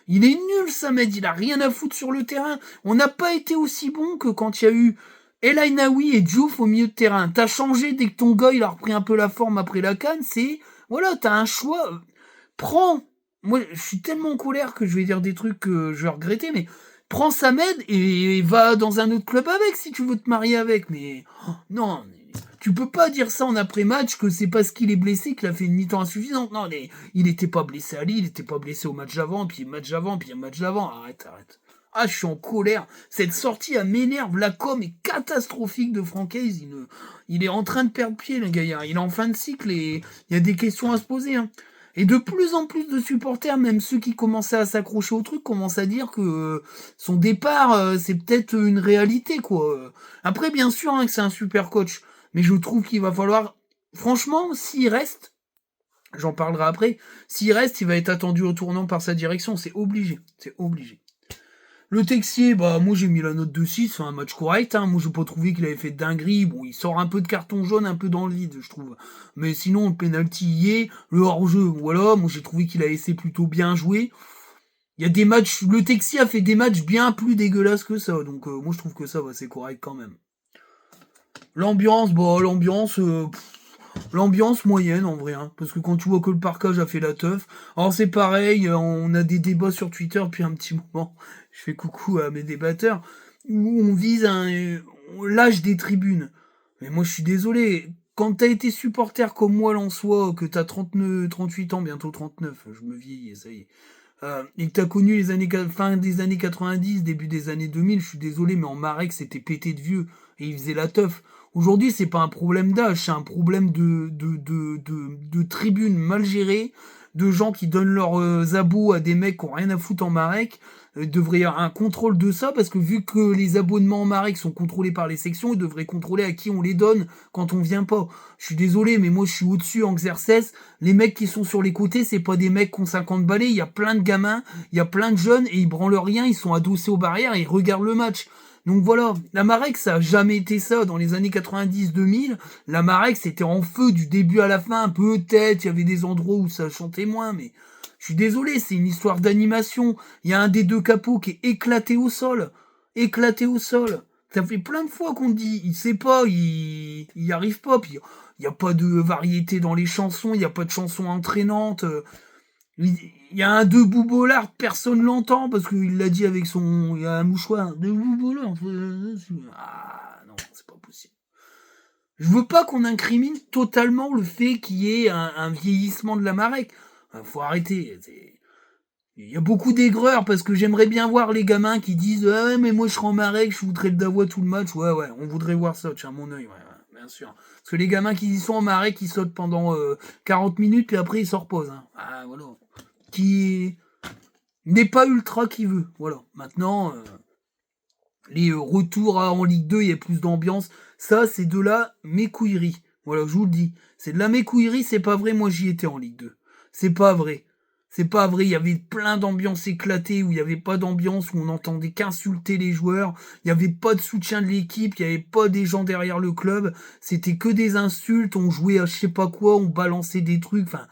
il est nul, Samed, il a rien à foutre sur le terrain. On n'a pas été aussi bon que quand il y a eu El Ainaoui et Diouf au milieu de terrain. T'as changé dès que ton gars il a repris un peu la forme après la canne, voilà, t'as un choix. Prends. Moi, je suis tellement en colère que je vais dire des trucs que je vais regretter, mais Prends Samed et va dans un autre club avec si tu veux te marier avec. Mais non, tu peux pas dire ça en après-match que c'est parce qu'il est blessé qu'il a fait une mi-temps insuffisante. Non, mais il était pas blessé à Lille, il était pas blessé au match d'avant, puis match d'avant, puis match d'avant. Arrête. Ah, je suis en colère. Cette sortie, elle m'énerve. La com est catastrophique de Francaise. Il est en train de perdre pied, le gars. Il est en fin de cycle et il y a des questions à se poser. Hein. Et de plus en plus de supporters, même ceux qui commençaient à s'accrocher au truc, commencent à dire que son départ, c'est peut-être une réalité, quoi. Après, bien sûr hein, que c'est un super coach, mais je trouve qu'il va falloir... Franchement, s'il reste, j'en parlerai après, s'il reste, il va être attendu au tournant par sa direction. C'est obligé. Le Texier, bah moi j'ai mis la note de 6, c'est un match correct, hein. Moi j'ai pas trouvé qu'il avait fait de dinguerie, bon il sort un peu de carton jaune, un peu dans le vide je trouve. Mais sinon le penalty y est, le hors-jeu, voilà, moi j'ai trouvé qu'il a essayé plutôt bien jouer. Il y a des matchs, le Texier a fait des matchs bien plus dégueulasses que ça, donc moi je trouve que ça c'est correct quand même. L'ambiance, l'ambiance moyenne en vrai, hein, parce que quand tu vois que le parkage a fait la teuf, alors c'est pareil, on a des débats sur Twitter depuis un petit moment, je fais coucou à mes débatteurs, où on vise l'âge des tribunes. Mais moi je suis désolé, quand t'as été supporter comme moi Lensois, que t'as 38 ans, bientôt 39, je me vieillis, ça y est, et que t'as connu les années fin des années 90, début des années 2000, je suis désolé, mais en Marek c'était pété de vieux, et il faisait la teuf. Aujourd'hui, c'est pas un problème d'âge, c'est un problème de tribunes mal gérées, de gens qui donnent leurs abos à des mecs qui ont rien à foutre en Marek. Il devrait y avoir un contrôle de ça, parce que vu que les abonnements en Marek sont contrôlés par les sections, ils devraient contrôler à qui on les donne quand on vient pas. Je suis désolé, mais moi je suis au-dessus en Xerxes. Les mecs qui sont sur les côtés, c'est pas des mecs qui ont 50 balais, il y a plein de gamins, il y a plein de jeunes, et ils branlent rien, ils sont adossés aux barrières et ils regardent le match. Donc voilà, la Marek, ça a jamais été ça. Dans les années 90-2000, la Marek, c'était en feu du début à la fin. Peut-être, il y avait des endroits où ça chantait moins, mais je suis désolé, c'est une histoire d'animation. Il y a un des deux capots qui est éclaté au sol. Éclaté au sol. Ça fait plein de fois qu'on dit, il sait pas, il y arrive pas. Puis il y a pas de variété dans les chansons, il y a pas de chansons entraînantes. Il y a un debout bollard, personne l'entend parce qu'il l'a dit avec son. Il y a un mouchoir. Debout bollard. Ah non, c'est pas possible. Je veux pas qu'on incrimine totalement le fait qu'il y ait un vieillissement de la Marek. Faut arrêter. Il y a beaucoup d'aigreurs parce que j'aimerais bien voir les gamins qui disent ah mais moi je serai en Marek, je voudrais le Davois tout le match. Ouais, on voudrait voir ça, tiens, mon œil, ouais, bien sûr. Parce que les gamins qui y sont en Marek, ils sautent pendant 40 minutes puis après ils se reposent. Hein. Ah voilà. Qui n'est pas ultra qui veut. Voilà. Maintenant, les retours en Ligue 2, il y a plus d'ambiance. Ça, c'est de la mécouillerie. Voilà, je vous le dis. C'est de la mécouillerie, c'est pas vrai, moi j'y étais en Ligue 2. C'est pas vrai. C'est pas vrai, il y avait plein d'ambiances éclatées où il n'y avait pas d'ambiance, où on n'entendait qu'insulter les joueurs, il n'y avait pas de soutien de l'équipe, il n'y avait pas des gens derrière le club, c'était que des insultes, on jouait à je sais pas quoi, on balançait des trucs, enfin,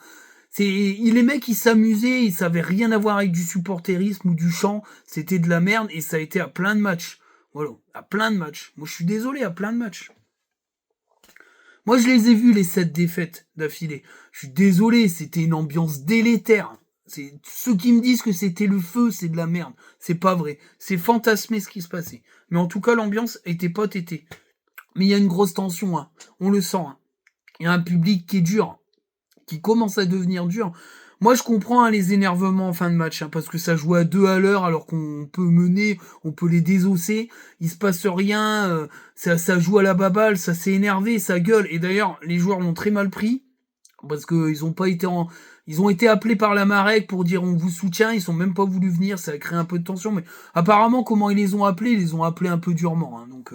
les mecs ils s'amusaient, ils savaient rien à voir avec du supporterisme ou du chant, c'était de la merde et ça a été à plein de matchs. Voilà, à plein de matchs. Moi je suis désolé, à plein de matchs. Moi je les ai vus les 7 défaites d'affilée. Je suis désolé, c'était une ambiance délétère. C'est ceux qui me disent que c'était le feu, c'est de la merde. C'est pas vrai. C'est fantasmé ce qui se passait. Mais en tout cas l'ambiance était pas tétée. Mais il y a une grosse tension, hein. On le sent. Hein. Il y a un public qui est dur, qui commence à devenir dur. Moi, je comprends hein, les énervements en fin de match, hein, parce que ça joue à 2 à l'heure, alors qu'on peut mener, on peut les désosser, il se passe rien, ça joue à la baballe, ça s'est énervé, ça gueule. Et d'ailleurs, les joueurs l'ont très mal pris, parce que ils ont été appelés par la Marek pour dire on vous soutient, ils sont même pas voulu venir, ça a créé un peu de tension, mais apparemment, comment ils les ont appelés? Ils les ont appelés un peu durement, hein, donc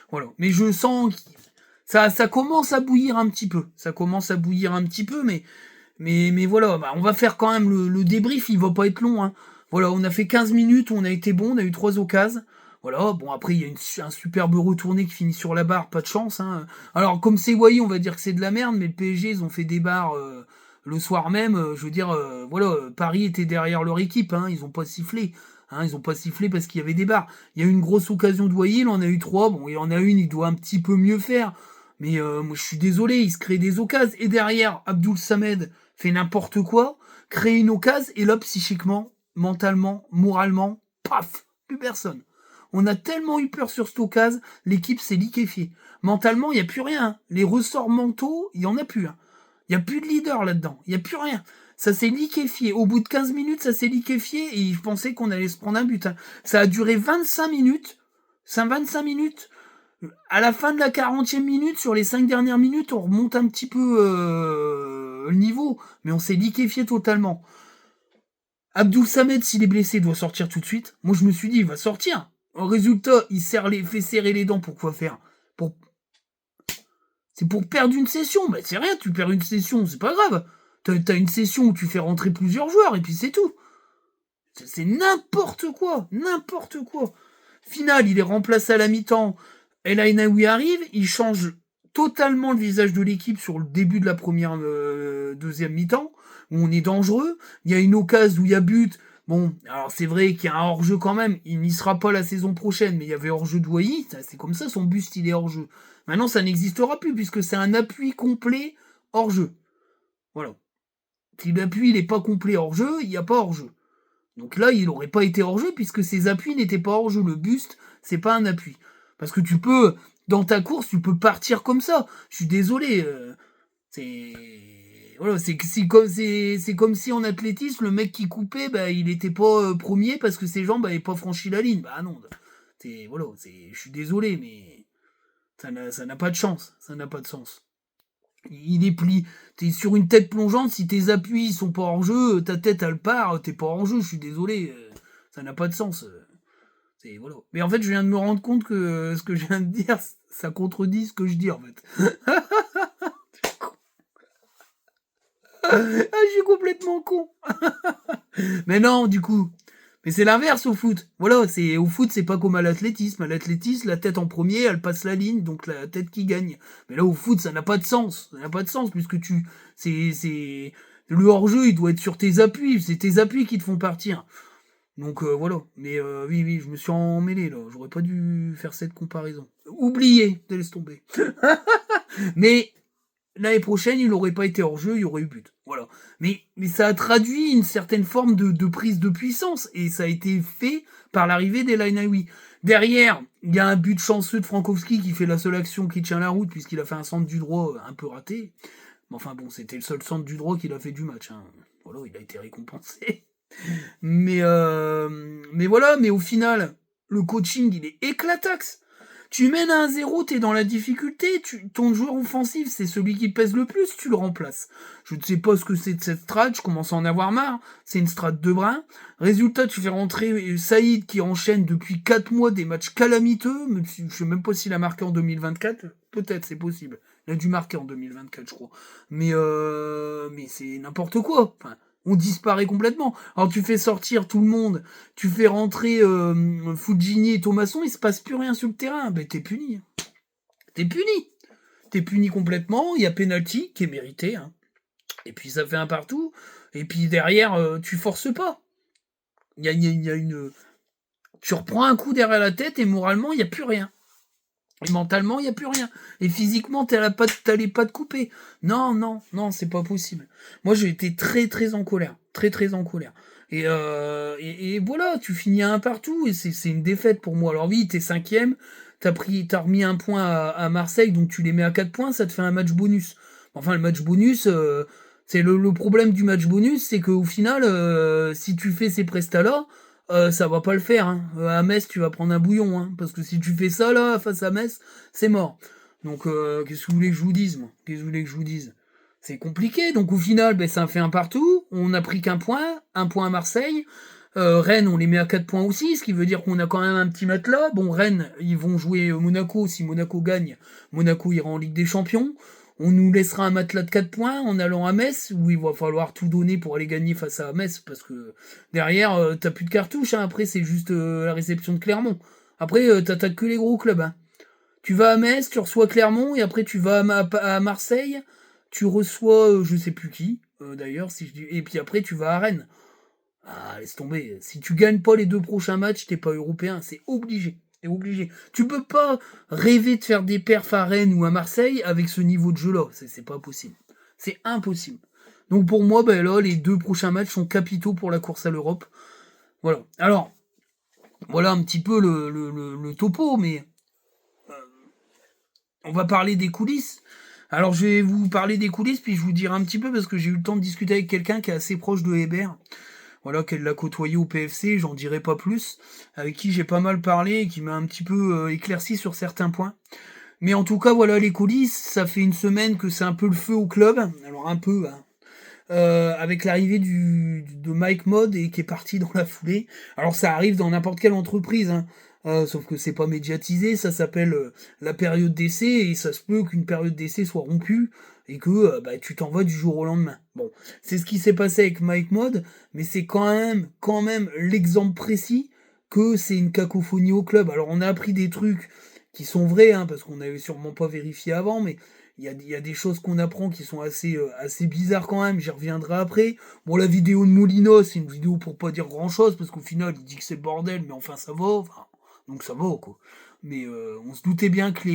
voilà. Mais je sens ça commence à bouillir un petit peu. Ça commence à bouillir un petit peu, mais voilà, bah, on va faire quand même le débrief, il va pas être long. Hein. Voilà, on a fait 15 minutes, on a été bon, on a eu 3 occasions. Voilà, bon après il y a un superbe retourné qui finit sur la barre, pas de chance. Hein. Alors comme c'est Wai, on va dire que c'est de la merde, mais le PSG ils ont fait des barres le soir même. Je veux dire, voilà, Paris était derrière leur équipe, hein, ils ont pas sifflé. Hein, ils ont pas sifflé parce qu'il y avait des barres. Il y a eu une grosse occasion de Wai, il en a eu 3, bon il en a une, il doit un petit peu mieux faire. Mais moi je suis désolé, il se crée des occasions. Et derrière, Abdoul Samed fait n'importe quoi, crée une occasion, et là, psychiquement, mentalement, moralement, paf, plus personne. On a tellement eu peur sur cette occasion, l'équipe s'est liquéfiée. Mentalement, il n'y a plus rien. Les ressorts mentaux, il n'y en a plus. Il n'y a plus de leader là-dedans. Il n'y a plus rien. Ça s'est liquéfié. Au bout de 15 minutes, ça s'est liquéfié et je pensais qu'on allait se prendre un but. Ça a duré 25 minutes. 25 minutes. À la fin de la 40e minute, sur les 5 dernières minutes, on remonte un petit peu le niveau. Mais on s'est liquéfié totalement. Abdoul Samed, s'il est blessé, doit sortir tout de suite. Moi, je me suis dit, il va sortir. En résultat, il fait serrer les dents pour quoi faire C'est pour perdre une session. Mais c'est rien, tu perds une session, c'est pas grave. T'as une session où tu fais rentrer plusieurs joueurs et puis c'est tout. C'est n'importe quoi. N'importe quoi. Final, il est remplacé à la mi-temps. El Ainaoui arrive, il change totalement le visage de l'équipe sur le début de la deuxième mi-temps, où on est dangereux. Il y a une occasion où il y a but. Bon, alors c'est vrai qu'il y a un hors-jeu quand même. Il n'y sera pas la saison prochaine, mais il y avait hors-jeu de Wai. C'est comme ça, son buste, il est hors-jeu. Maintenant, ça n'existera plus, puisque c'est un appui complet hors-jeu. Voilà. Si l'appui n'est pas complet hors-jeu, il n'y a pas hors-jeu. Donc là, il n'aurait pas été hors-jeu, puisque ses appuis n'étaient pas hors-jeu. Le buste, c'est pas un appui. Parce que tu peux, dans ta course, tu peux partir comme ça. Je suis désolé. C'est comme si en athlétisme, le mec qui coupait, il n'était pas premier parce que ses jambes n'avaient pas franchi la ligne. Bah non. Je suis désolé, mais ça n'a pas de chance. Ça n'a pas de sens. Il est plié. T'es sur une tête plongeante, si tes appuis sont pas hors jeu, ta tête elle part, t'es pas hors jeu, je suis désolé. Ça n'a pas de sens. Voilà. Mais en fait, je viens de me rendre compte que ce que je viens de dire, ça contredit ce que je dis en fait. Je suis complètement con. Mais non, du coup. Mais c'est l'inverse au foot. Voilà, au foot, c'est pas comme à l'athlétisme. À l'athlétisme, la tête en premier, elle passe la ligne, donc la tête qui gagne. Mais là, au foot, ça n'a pas de sens. Ça n'a pas de sens, puisque le hors-jeu, il doit être sur tes appuis. C'est tes appuis qui te font partir. Donc voilà. Mais oui, je me suis emmêlé là. J'aurais pas dû faire cette comparaison. Oubliez, laisse tomber. Mais l'année prochaine, il n'aurait pas été hors jeu, il y aurait eu but. Voilà. Mais ça a traduit une certaine forme de prise de puissance. Et ça a été fait par l'arrivée d'El Ainaoui. Derrière, il y a un but chanceux de Frankowski qui fait la seule action qui tient la route, puisqu'il a fait un centre du droit un peu raté. Mais enfin bon, c'était le seul centre du droit qu'il a fait du match. Voilà, il a été récompensé. Mais voilà, mais au final, le coaching, il est éclataxe. Tu mènes à 1-0, t'es dans la difficulté, ton joueur offensif, c'est celui qui pèse le plus, tu le remplaces. Je ne sais pas ce que c'est de cette strat, je commence à en avoir marre, c'est une strat de brin. Résultat, tu fais rentrer Saïd qui enchaîne depuis 4 mois des matchs calamiteux, je sais même pas s'il a marqué en 2024, peut-être, c'est possible. Il a dû marquer en 2024, je crois. Mais c'est n'importe quoi. Enfin, on disparaît complètement. Alors tu fais sortir tout le monde, tu fais rentrer Fujini et Thomasson, il se passe plus rien sur le terrain. Ben t'es puni. T'es puni. T'es puni complètement, il y a penalty qui est mérité. Et puis ça fait un partout. Et puis derrière, tu forces pas. Il y a une... Tu reprends un coup derrière la tête et moralement, il n'y a plus rien. Et mentalement, il n'y a plus rien. Et physiquement, t'allais pas te couper. Non, c'est pas possible. Moi, j'ai été très, très en colère. Très, très en colère. Et voilà, tu finis à un partout, et c'est une défaite pour moi. Alors oui, t'es 5e, t'as remis un point à Marseille, donc tu les mets à 4 points, ça te fait un match bonus. Enfin, le match bonus, c'est le problème du match bonus, c'est qu'au final, si tu fais ces prestats-là, ça va pas le faire. À Metz, tu vas prendre un bouillon. Parce que si tu fais ça, là, face à Metz, c'est mort. Donc, qu'est-ce que vous voulez que je vous dise, moi? Qu'est-ce que vous voulez que je vous dise? C'est compliqué. Donc, au final, ça fait un partout. On n'a pris qu'un point à Marseille. Rennes, on les met à 4 points aussi, ce qui veut dire qu'on a quand même un petit matelas. Bon, Rennes, ils vont jouer Monaco. Si Monaco gagne, Monaco ira en Ligue des Champions. On nous laissera un matelas de 4 points en allant à Metz, où il va falloir tout donner pour aller gagner face à Metz, parce que derrière, t'as plus de cartouches, après c'est juste la réception de Clermont. Après, t'attaques que les gros clubs. Tu vas à Metz, tu reçois Clermont, et après tu vas à Marseille, tu reçois je sais plus qui, d'ailleurs, et puis après tu vas à Rennes. Ah, laisse tomber, si tu gagnes pas les 2 prochains matchs, t'es pas européen, c'est obligé. C'est obligé. Tu peux pas rêver de faire des perfs à Rennes ou à Marseille avec ce niveau de jeu-là. C'est pas possible. C'est impossible. Donc pour moi, là, les 2 prochains matchs sont capitaux pour la course à l'Europe. Voilà. Alors, Voilà un petit peu le topo, mais on va parler des coulisses. Alors je vais vous parler des coulisses, puis je vous dirai un petit peu, parce que j'ai eu le temps de discuter avec quelqu'un qui est assez proche de Hébert, voilà, qu'elle l'a côtoyé au PFC, j'en dirai pas plus, avec qui j'ai pas mal parlé, et qui m'a un petit peu éclairci sur certains points. Mais en tout cas, voilà les coulisses, ça fait une semaine que c'est un peu le feu au club, alors un peu, hein, avec l'arrivée de Mike Mod et qui est parti dans la foulée. Alors ça arrive dans n'importe quelle entreprise, hein. Sauf que c'est pas médiatisé, ça s'appelle la période d'essai, et ça se peut qu'une période d'essai soit rompue et que bah, tu t'en vas du jour au lendemain. Bon, c'est ce qui s'est passé avec Mike Mod, mais c'est quand même l'exemple précis que c'est une cacophonie au club. Alors on a appris des trucs qui sont vrais, hein, parce qu'on n'avait sûrement pas vérifié avant, mais il y a des choses qu'on apprend qui sont assez bizarres quand même, j'y reviendrai après. Bon, la vidéo de Molino, c'est une vidéo pour pas dire grand chose, parce qu'au final, il dit que c'est le bordel, mais enfin, ça va, enfin, donc ça va, quoi. Mais on se doutait bien que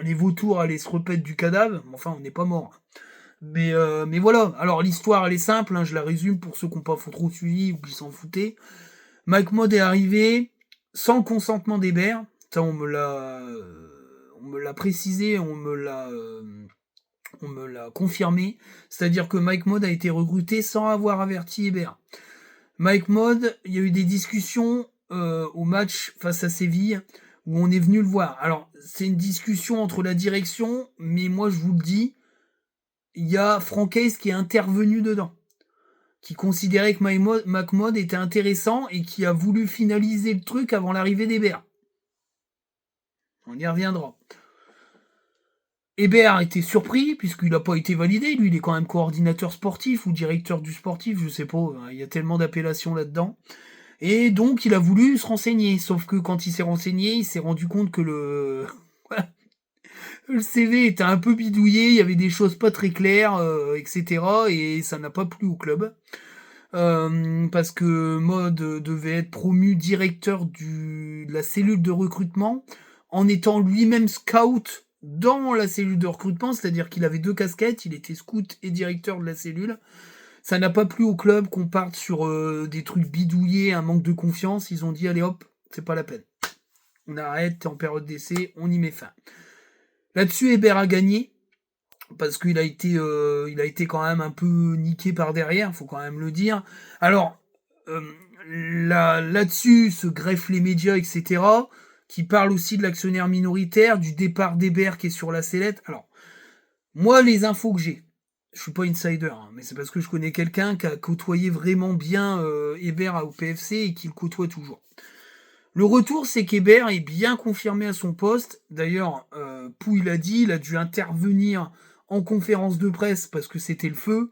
les vautours allaient se repaître du cadavre, mais enfin, on n'est pas mort. Mais voilà, alors l'histoire, elle est simple, hein, je la résume pour ceux qui n'ont pas trop suivi ou qui s'en foutaient. Mike Mod est arrivé sans le consentement d'Hébert, ça on me l'a précisé, on me l'a confirmé, c'est-à-dire que Mike Mod a été recruté sans avoir averti Hébert. Mike Mod, il y a eu des discussions au match face à Séville où on est venu le voir. Alors, c'est une discussion entre la direction, mais moi je vous le dis, il y a Franck Hayes qui est intervenu dedans, qui considérait que Mike Mod était intéressant et qui a voulu finaliser le truc avant l'arrivée d'Hébert. On y reviendra. Hébert était surpris, puisqu'il n'a pas été validé. Lui, il est quand même coordinateur sportif ou directeur du sportif, je sais pas. Il y a tellement d'appellations là-dedans. Et donc, il a voulu se renseigner. Sauf que quand il s'est renseigné, il s'est rendu compte que le CV était un peu bidouillé. Il y avait des choses pas très claires, etc. Et ça n'a pas plu au club. Parce que Mod devait être promu directeur de la cellule de recrutement en étant lui-même scout dans la cellule de recrutement, c'est-à-dire qu'il avait 2 casquettes, il était scout et directeur de la cellule. Ça n'a pas plu au club qu'on parte sur des trucs bidouillés, un manque de confiance. Ils ont dit allez hop, c'est pas la peine. On arrête, t'es en période d'essai, on y met fin. Là-dessus, Hébert a gagné, parce qu'il a été quand même un peu niqué par derrière, faut quand même le dire. Alors, là-dessus se greffent les médias, etc., qui parlent aussi de l'actionnaire minoritaire, du départ d'Hébert qui est sur la sellette. Alors, moi, les infos que j'ai, je suis pas insider, hein, mais c'est parce que je connais quelqu'un qui a côtoyé vraiment bien Hébert au PFC et qui le côtoie toujours. Le retour, c'est qu'Hébert est bien confirmé à son poste. D'ailleurs, Pou, il a dit, il a dû intervenir en conférence de presse parce que c'était le feu.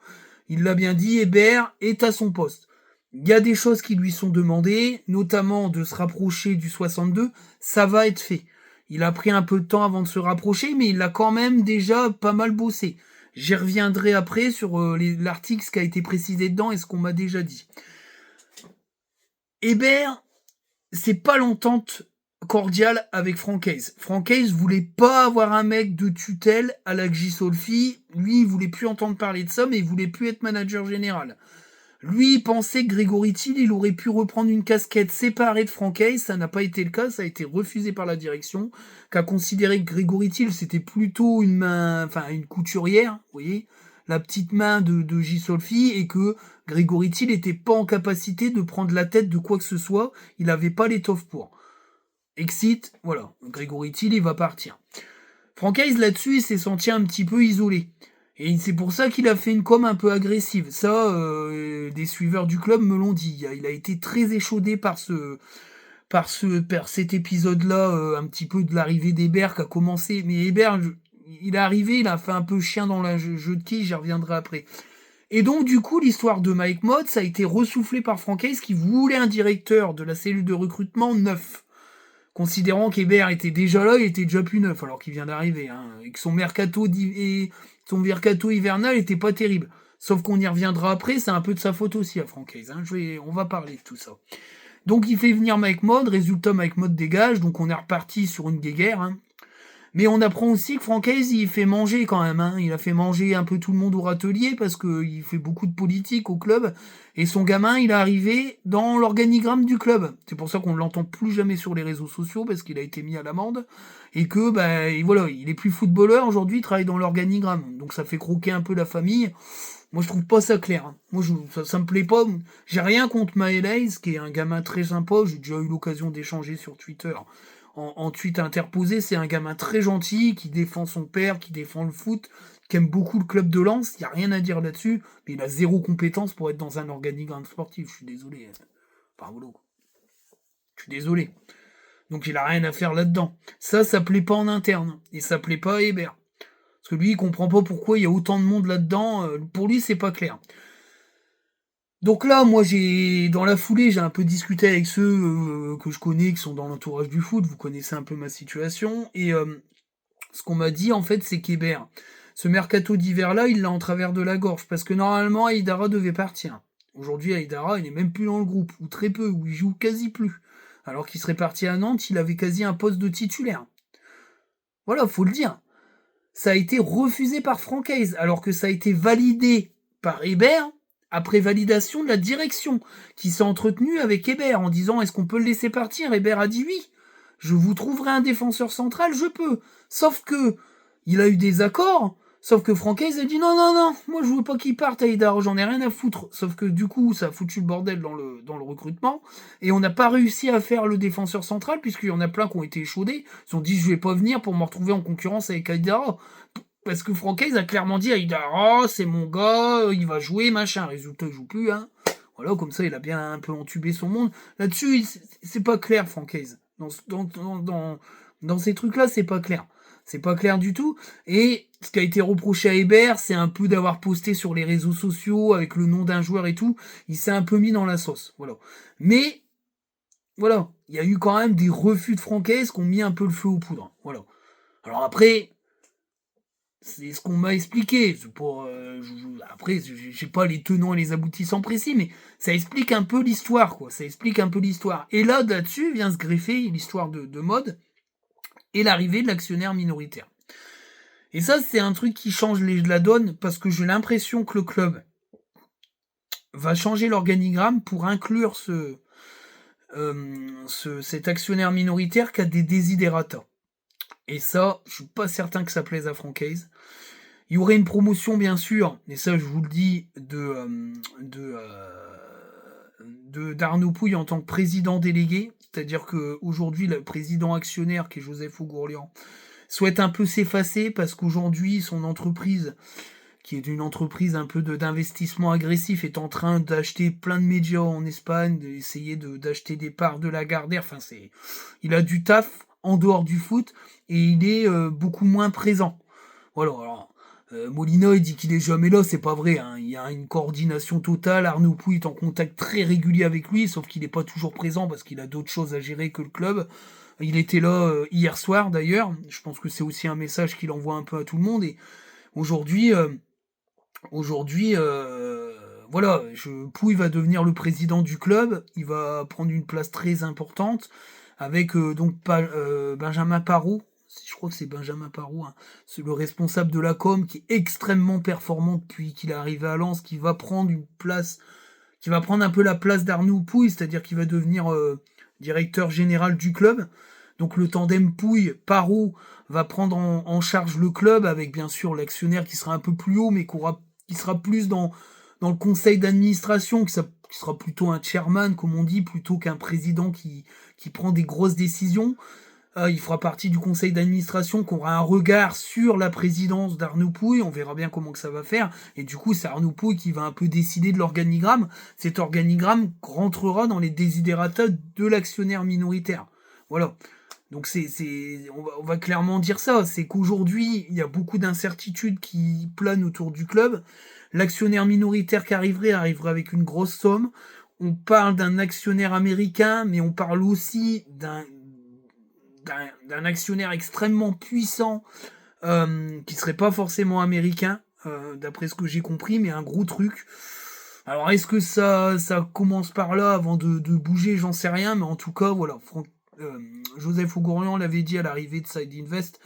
Il l'a bien dit, Hébert est à son poste. Il y a des choses qui lui sont demandées, notamment de se rapprocher du 62. Ça va être fait. Il a pris un peu de temps avant de se rapprocher, mais il a quand même déjà pas mal bossé. J'y reviendrai après sur l'article, ce qui a été précisé dedans et ce qu'on m'a déjà dit. Hébert, c'est pas l'entente cordiale avec Franck Hayes. Franck Hayes voulait pas avoir un mec de tutelle à la Solfi. Lui, il voulait plus entendre parler de ça, mais il voulait plus être manager général. Lui, il pensait que Grégory Thiel, il aurait pu reprendre une casquette séparée de Franck Hayes. Ça n'a pas été le cas, ça a été refusé par la direction, qui a considéré que Grégory Thiel, c'était plutôt une couturière, vous voyez, la petite main de Solfi, et que Grégory Thiel n'était pas en capacité de prendre la tête de quoi que ce soit. Il n'avait pas l'étoffe pour. Exit, voilà, Grégory Thiel, il va partir. Franck Hayes, là-dessus, il s'est senti un petit peu isolé. Et c'est pour ça qu'il a fait une com un peu agressive. Ça, des suiveurs du club me l'ont dit. Il a été très échaudé par cet épisode-là, un petit peu de l'arrivée d'Hébert qui a commencé. Mais Hébert, il est arrivé, il a fait un peu chien dans le jeu de qui, j'y reviendrai après. Et donc, du coup, l'histoire de Mike Mod, ça a été ressoufflé par Franck Hayes qui voulait un directeur de la cellule de recrutement neuf. Considérant qu'Hébert était déjà là, il était déjà plus neuf alors qu'il vient d'arriver. Hein, et que son mercato hivernal était pas terrible. Sauf qu'on y reviendra après, c'est un peu de sa faute aussi à Franck Hayes. Hein, on va parler de tout ça. Donc il fait venir Mike Mod, résultat Mike Mod dégage, donc on est reparti sur une guéguerre. Hein. Mais on apprend aussi que Francaise, il fait manger quand même. Hein. Il a fait manger un peu tout le monde au râtelier parce qu'il fait beaucoup de politique au club. Et son gamin, il est arrivé dans l'organigramme du club. C'est pour ça qu'on ne l'entend plus jamais sur les réseaux sociaux parce qu'il a été mis à l'amende. Et que, et voilà, il est plus footballeur aujourd'hui, il travaille dans l'organigramme. Donc ça fait croquer un peu la famille. Moi, je trouve pas ça clair. Hein. Moi, ça me plaît pas. J'ai rien contre Maëlys, qui est un gamin très sympa. J'ai déjà eu l'occasion d'échanger sur Twitter en tweet interposé. C'est un gamin très gentil, qui défend son père, qui défend le foot, qui aime beaucoup le club de Lens. Il n'y a rien à dire là-dessus. Mais il a zéro compétence pour être dans un organigramme sportif. Je suis désolé. Pardon. Je suis désolé. Donc, il a rien à faire là-dedans. Ça plaît pas en interne. Et ça plaît pas à Hébert. Parce que lui, il comprend pas pourquoi il y a autant de monde là-dedans. Pour lui, c'est pas clair. Donc là, moi, dans la foulée, j'ai un peu discuté avec ceux que je connais, qui sont dans l'entourage du foot. Vous connaissez un peu ma situation. Et ce qu'on m'a dit, en fait, c'est qu'Hébert, ce mercato d'hiver-là, il l'a en travers de la gorge. Parce que normalement, Aïdara devait partir. Aujourd'hui, Aïdara, il est même plus dans le groupe. Ou très peu. Ou il joue quasi plus. Alors qu'il serait parti à Nantes, il avait quasi un poste de titulaire. Voilà, faut le dire. Ça a été refusé par Francaise, alors que ça a été validé par Hébert après validation de la direction, qui s'est entretenue avec Hébert en disant est-ce qu'on peut le laisser partir. Hébert a dit oui. Je vous trouverai un défenseur central, je peux. Sauf que il a eu des accords. Sauf que Francaise a dit non, moi je veux pas qu'il parte Aïdar, j'en ai rien à foutre. Sauf que du coup, ça a foutu le bordel dans le recrutement. Et on n'a pas réussi à faire le défenseur central, puisqu'il y en a plein qui ont été échaudés. Ils se sont dit je vais pas venir pour me retrouver en concurrence avec Aïdara. Parce que Francaise a clairement dit Aïdara, c'est mon gars, il va jouer, machin. Résultat, il joue plus, hein. Voilà, comme ça, il a bien un peu entubé son monde. Là-dessus, c'est pas clair, Francaise. Dans ces trucs-là, c'est pas clair. C'est pas clair du tout. Et ce qui a été reproché à Hébert, c'est un peu d'avoir posté sur les réseaux sociaux avec le nom d'un joueur et tout. Il s'est un peu mis dans la sauce. Voilà. Mais, voilà. Il y a eu quand même des refus de Francaise qui ont mis un peu le feu aux poudres. Voilà. Alors après, c'est ce qu'on m'a expliqué. C'est pour, après, j'ai pas les tenants et les aboutissants précis, mais ça explique un peu l'histoire, quoi. Ça explique un peu l'histoire. Et là-dessus vient se greffer l'histoire de mode et l'arrivée de l'actionnaire minoritaire. Et ça, c'est un truc qui change la donne parce que j'ai l'impression que le club va changer l'organigramme pour inclure cet actionnaire minoritaire qui a des desiderata. Et ça, je suis pas certain que ça plaise à Francaise. Il y aurait une promotion, bien sûr, et ça, je vous le dis, d'Arnaud Pouille en tant que président délégué. C'est-à-dire qu'aujourd'hui, le président actionnaire, qui est Joseph Augourlian, souhaite un peu s'effacer parce qu'aujourd'hui, son entreprise, qui est une entreprise un peu d'investissement agressif, est en train d'acheter plein de médias en Espagne, d'essayer d'acheter des parts de Lagardère. Enfin, il a du taf en dehors du foot et il est beaucoup moins présent. Voilà. Alors, Molina, il dit qu'il est jamais là, c'est pas vrai. Hein. Il y a une coordination totale. Arnaud Pouille est en contact très régulier avec lui, sauf qu'il n'est pas toujours présent parce qu'il a d'autres choses à gérer que le club. Il était là hier soir d'ailleurs. Je pense que c'est aussi un message qu'il envoie un peu à tout le monde. Et aujourd'hui, voilà, Pouille va devenir le président du club. Il va prendre une place très importante avec Benjamin Parot. Je crois que c'est Benjamin Parot, hein. C'est le responsable de la com qui est extrêmement performant depuis qu'il est arrivé à Lens, qui va prendre un peu la place d'Arnaud Pouille, c'est-à-dire qu'il va devenir directeur général du club. Donc le tandem Pouille-Parot va prendre en charge le club avec bien sûr l'actionnaire qui sera un peu plus haut, mais qui sera plus dans le conseil d'administration, qui sera plutôt un chairman, comme on dit, plutôt qu'un président qui prend des grosses décisions. Il fera partie du conseil d'administration qui aura un regard sur la présidence d'Arnaud Pouille. On verra bien comment que ça va faire. Et du coup, c'est Arnaud Pouille qui va un peu décider de l'organigramme. Cet organigramme rentrera dans les desiderata de l'actionnaire minoritaire. Voilà. Donc on va clairement dire ça. C'est qu'aujourd'hui, il y a beaucoup d'incertitudes qui planent autour du club. L'actionnaire minoritaire qui arriverait avec une grosse somme. On parle d'un actionnaire américain, mais on parle aussi d'un actionnaire extrêmement puissant qui serait pas forcément américain, d'après ce que j'ai compris, mais un gros truc. Alors est-ce que ça commence par là avant de bouger, j'en sais rien, mais en tout cas voilà, Joseph Augourlian l'avait dit à l'arrivée de Side Invest,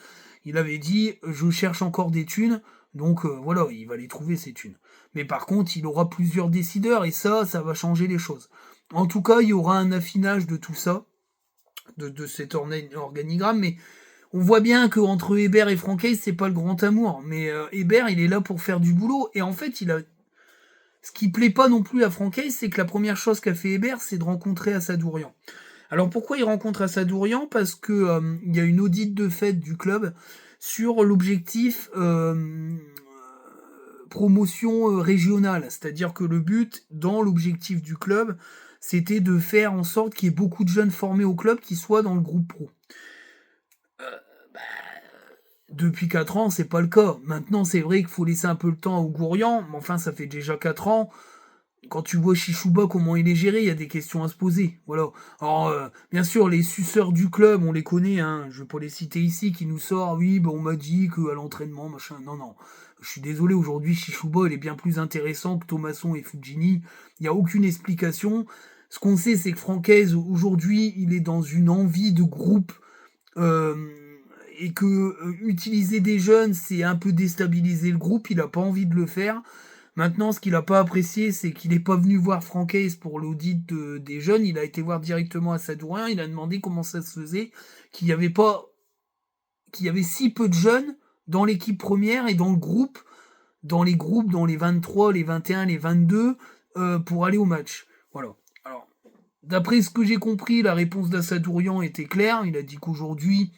il avait dit je cherche encore des thunes, donc voilà, il va les trouver ces thunes. Mais par contre, il aura plusieurs décideurs et ça va changer les choses. En tout cas, il y aura un affinage de tout ça, de cet organigramme, mais on voit bien qu'entre Hébert et Francaise, c'est pas le grand amour. Mais Hébert, il est là pour faire du boulot. Et en fait, ce qui plaît pas non plus à Francaise, c'est que la première chose qu'a fait Hébert, c'est de rencontrer Assadourian. Alors pourquoi il rencontre Assadourian? Parce que il y a une audite de fait du club sur l'objectif promotion régionale. C'est-à-dire que le but, dans l'objectif du club, c'était de faire en sorte qu'il y ait beaucoup de jeunes formés au club qui soient dans le groupe pro. Depuis 4 ans, c'est pas le cas. Maintenant, c'est vrai qu'il faut laisser un peu le temps au Gourian, mais enfin, ça fait déjà 4 ans. Quand tu vois Chichouba, comment il est géré, il y a des questions à se poser. Voilà. Alors, bien sûr, les suceurs du club, on les connaît, hein. Je vais pas les citer ici, qui nous sortent, oui, on m'a dit qu'à l'entraînement, machin. Non, non. Je suis désolé, aujourd'hui, Chichouba, il est bien plus intéressant que Thomasson et Fugini. Il n'y a aucune explication. Ce qu'on sait, c'est que Francaise, aujourd'hui, il est dans une envie de groupe, euh, et que utiliser des jeunes, c'est un peu déstabiliser le groupe, il a pas envie de le faire. Maintenant, ce qu'il a pas apprécié, c'est qu'il n'est pas venu voir Francaise pour l'audit des jeunes, il a été voir directement à Sadourin, il a demandé comment ça se faisait, qu'il y avait pas, qu'il y avait si peu de jeunes dans l'équipe première et dans le groupe, dans les groupes, dans les 23, les 21, les 22, pour aller au match. Voilà. Alors, d'après ce que j'ai compris, la réponse d'Assadourian était claire, il a dit qu'aujourd'hui,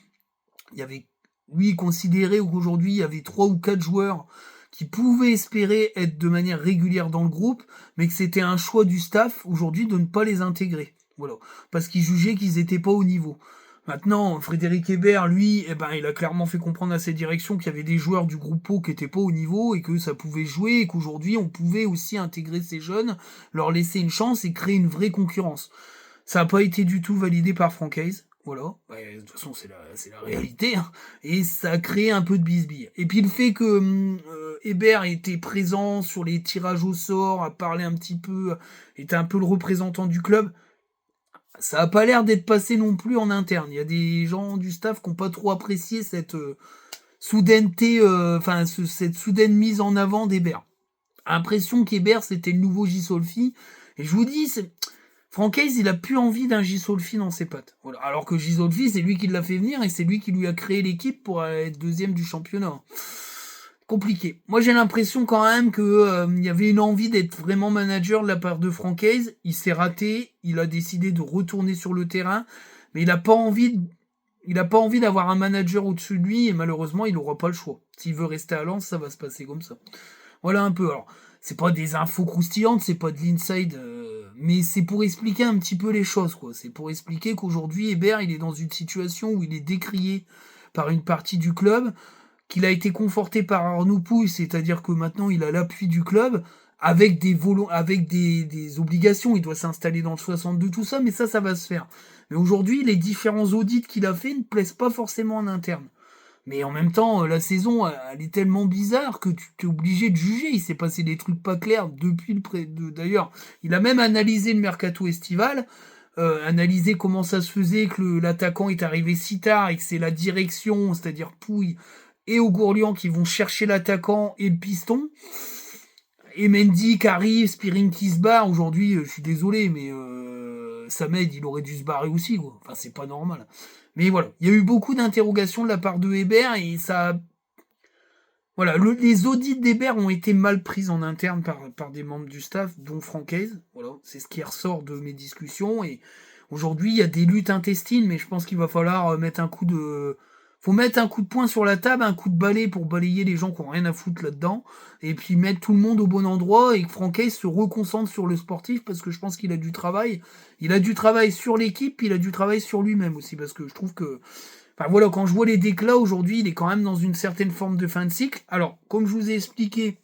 il y avait, lui, considéré qu'aujourd'hui, il y avait 3 ou 4 joueurs qui pouvaient espérer être de manière régulière dans le groupe, mais que c'était un choix du staff aujourd'hui de ne pas les intégrer. Voilà. Parce qu'il jugeait qu'ils n'étaient pas au niveau. Maintenant, Frédéric Hébert, lui, il a clairement fait comprendre à ses directions qu'il y avait des joueurs du groupe pro qui n'étaient pas au niveau et que ça pouvait jouer et qu'aujourd'hui, on pouvait aussi intégrer ces jeunes, leur laisser une chance et créer une vraie concurrence. Ça n'a pas été du tout validé par Francaise. Voilà, de toute façon c'est la réalité, hein. Et ça a créé un peu de bisbille. Et puis le fait que Hébert était présent sur les tirages au sort, a parlé un petit peu, était un peu le représentant du club, ça a pas l'air d'être passé non plus en interne. Il y a des gens du staff qui n'ont pas trop apprécié cette soudaineté, cette soudaine mise en avant d'Hébert. Impression qu'Hébert c'était le nouveau Gisolfi. Et je vous dis, Francaise, il a plus envie d'un Gisolfi dans ses pattes. Voilà. Alors que Gisolfi, c'est lui qui l'a fait venir et c'est lui qui lui a créé l'équipe pour être deuxième du championnat. Compliqué. Moi, j'ai l'impression quand même que il y avait une envie d'être vraiment manager de la part de Francaise. Il s'est raté. Il a décidé de retourner sur le terrain, mais il n'a pas envie. Il n'a pas envie d'avoir un manager au-dessus de lui et malheureusement, il n'aura pas le choix. S'il veut rester à Lens, ça va se passer comme ça. Voilà un peu. Alors, c'est pas des infos croustillantes, c'est pas de l'inside, mais c'est pour expliquer un petit peu les choses, quoi. C'est pour expliquer qu'aujourd'hui, Hébert, il est dans une situation où il est décrié par une partie du club, qu'il a été conforté par Arnaud Pouille, c'est-à-dire que maintenant il a l'appui du club, avec des obligations, il doit s'installer dans le 62, tout ça, mais ça va se faire. Mais aujourd'hui, les différents audits qu'il a fait ne plaisent pas forcément en interne. Mais en même temps, la saison, elle est tellement bizarre que tu t'es obligé de juger. Il s'est passé des trucs pas clairs depuis d'ailleurs, il a même analysé le mercato estival, analysé comment ça se faisait que l'attaquant est arrivé si tard et que c'est la direction, c'est-à-dire Pouille et Augourlian qui vont chercher l'attaquant et le piston. Et Mendy qui arrive, Spiring qui se barre. Aujourd'hui, je suis désolé, mais Samed, il aurait dû se barrer aussi, quoi. Enfin, c'est pas normal. Mais voilà, il y a eu beaucoup d'interrogations de la part de Hébert et ça. Voilà, les audits d'Hébert ont été mal prises en interne par des membres du staff, dont Francaise. Voilà, c'est ce qui ressort de mes discussions. Et aujourd'hui, il y a des luttes intestines, mais je pense qu'il va falloir mettre un coup de. Faut mettre un coup de poing sur la table, un coup de balai pour balayer les gens qui ont rien à foutre là-dedans, et puis mettre tout le monde au bon endroit et que Francaise se reconcentre sur le sportif parce que je pense qu'il a du travail. Il a du travail sur l'équipe, puis il a du travail sur lui-même aussi parce que je trouve que. Enfin voilà, quand je vois les déclats aujourd'hui, il est quand même dans une certaine forme de fin de cycle. Alors, comme je vous ai expliqué,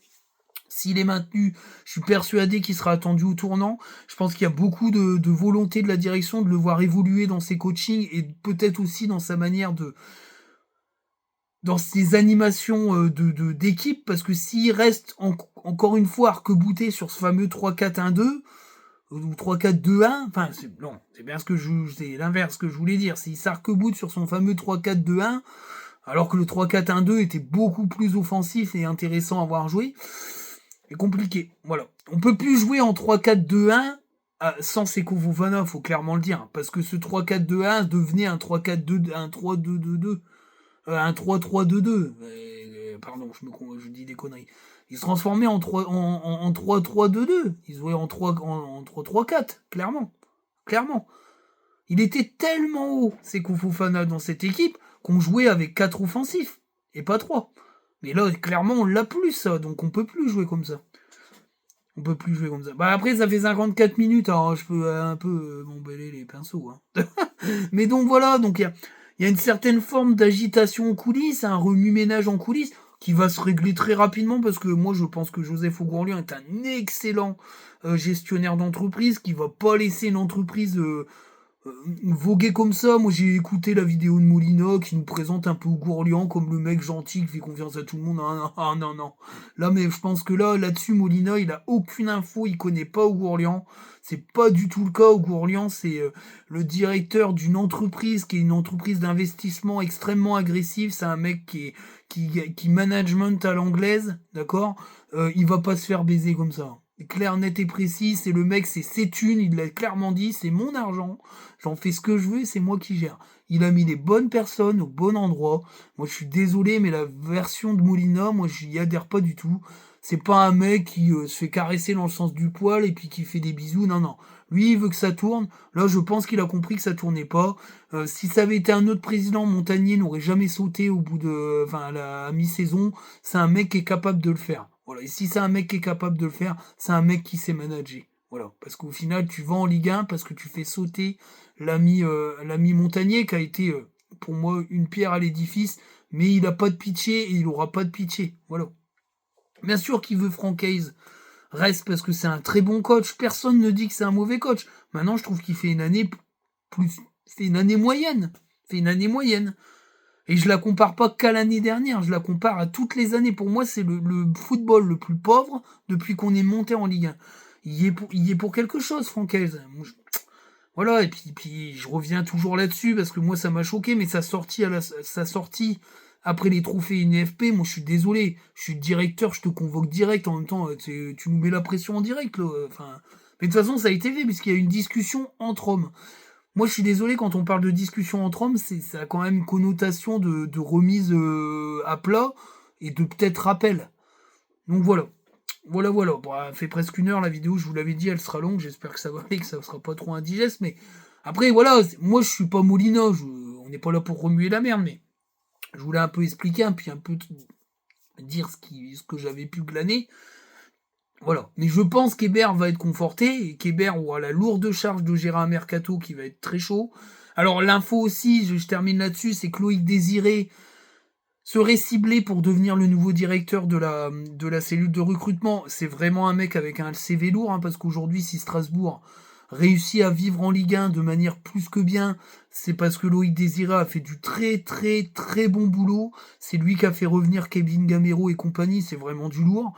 s'il est maintenu, je suis persuadé qu'il sera attendu au tournant. Je pense qu'il y a beaucoup de volonté de la direction de le voir évoluer dans ses coachings et peut-être aussi dans sa manière dans ses animations d'équipe, parce que s'il reste encore une fois arc-bouté sur ce fameux 3-4-1-2, ou 3-4-2-1, enfin, c'est bien c'est l'inverse que je voulais dire. S'il s'arc-boute sur son fameux 3-4-2-1, alors que le 3-4-1-2 était beaucoup plus offensif et intéressant à voir jouer. C'est compliqué, voilà. On peut plus jouer en 3-4-2-1 sans Seko Fofana, faut clairement le dire, parce que ce 3-4-2-1 devenait un 3-4-2, un 3-2-2-2, un 3-3-2-2. Pardon, je dis des conneries. Il se transformait en 3-3-2-2. Il jouait en 3-3-4, clairement. Clairement. Il était tellement haut, Seko Fofana, dans cette équipe, qu'on jouait avec 4 offensifs, et pas 3. Mais là, clairement, on l'a plus, ça, donc on peut plus jouer comme ça. On peut plus jouer comme ça. Bah après, ça fait 54 minutes, alors je peux un peu m'emballer les pinceaux. Hein. Mais donc voilà, donc il y a une certaine forme d'agitation en coulisses, un remue-ménage en coulisses, qui va se régler très rapidement, parce que moi, je pense que Joseph Ogourlian est un excellent gestionnaire d'entreprise, qui va pas laisser une entreprise voguer comme ça. Moi, j'ai écouté la vidéo de Molina qui nous présente un peu Ogourlian comme le mec gentil qui fait confiance à tout le monde. Ah non, non. Là, mais je pense que là-dessus, Molina, il a aucune info, il connaît pas Ogourlian. C'est pas du tout le cas. Ogourlian, c'est le directeur d'une entreprise qui est une entreprise d'investissement extrêmement agressive. C'est un mec qui management à l'anglaise, d'accord. Il va pas se faire baiser comme ça. Clair, net et précis, c'est le mec, c'est ses thunes, il l'a clairement dit, c'est mon argent, j'en fais ce que je veux et c'est moi qui gère. Il a mis les bonnes personnes au bon endroit. Moi, je suis désolé, mais la version de Molina, moi, j'y adhère pas du tout. C'est pas un mec qui se fait caresser dans le sens du poil et puis qui fait des bisous. Non, non. Lui, il veut que ça tourne. Là, je pense qu'il a compris que ça tournait pas. Si ça avait été un autre président, Montagnier n'aurait jamais sauté au bout de, enfin, à la mi-saison. C'est un mec qui est capable de le faire. Voilà. Et si c'est un mec qui est capable de le faire, c'est un mec qui sait manager. Voilà. Parce qu'au final, tu vas en Ligue 1 parce que tu fais sauter l'ami Montagnier qui a été, pour moi, une pierre à l'édifice. Mais il a pas de pitié et il aura pas de pitié. Voilà. Bien sûr qu'il veut Francaise reste parce que c'est un très bon coach. Personne ne dit que c'est un mauvais coach. Maintenant, je trouve qu'il fait une année fait une année moyenne. Fait une année moyenne. Et je la compare pas qu'à l'année dernière, je la compare à toutes les années. Pour moi, c'est le football le plus pauvre depuis qu'on est monté en Ligue 1. Il y est pour quelque chose, Francaise. Voilà, et puis je reviens toujours là-dessus parce que moi ça m'a choqué, mais sa sortie après les trophées NFP, moi je suis désolé, je suis directeur, je te convoque direct en même temps, tu nous mets la pression en direct là. Enfin, mais de toute façon ça a été fait puisqu'il y a une discussion entre hommes. Moi je suis désolé quand on parle de discussion entre hommes, ça a quand même une connotation de remise à plat et de peut-être rappel. Donc voilà. Voilà. Bon, elle fait presque 1 heure la vidéo, je vous l'avais dit, elle sera longue, j'espère que ça va aller, que ça sera pas trop indigeste, mais après voilà, moi je suis pas Molina, on n'est pas là pour remuer la merde, mais je voulais un peu expliquer, puis un peu dire ce que j'avais pu glaner. Voilà. Mais je pense qu'Hébert va être conforté, et qu'Hébert aura la lourde charge de gérer un mercato qui va être très chaud. Alors l'info aussi, je termine là-dessus, c'est que Loïc Désiré serait ciblé pour devenir le nouveau directeur de la cellule de recrutement. C'est vraiment un mec avec un CV lourd, hein, parce qu'aujourd'hui, si Strasbourg réussit à vivre en Ligue 1 de manière plus que bien, c'est parce que Loïc Désiré a fait du très très très bon boulot. C'est lui qui a fait revenir Kevin Gamero et compagnie, c'est vraiment du lourd.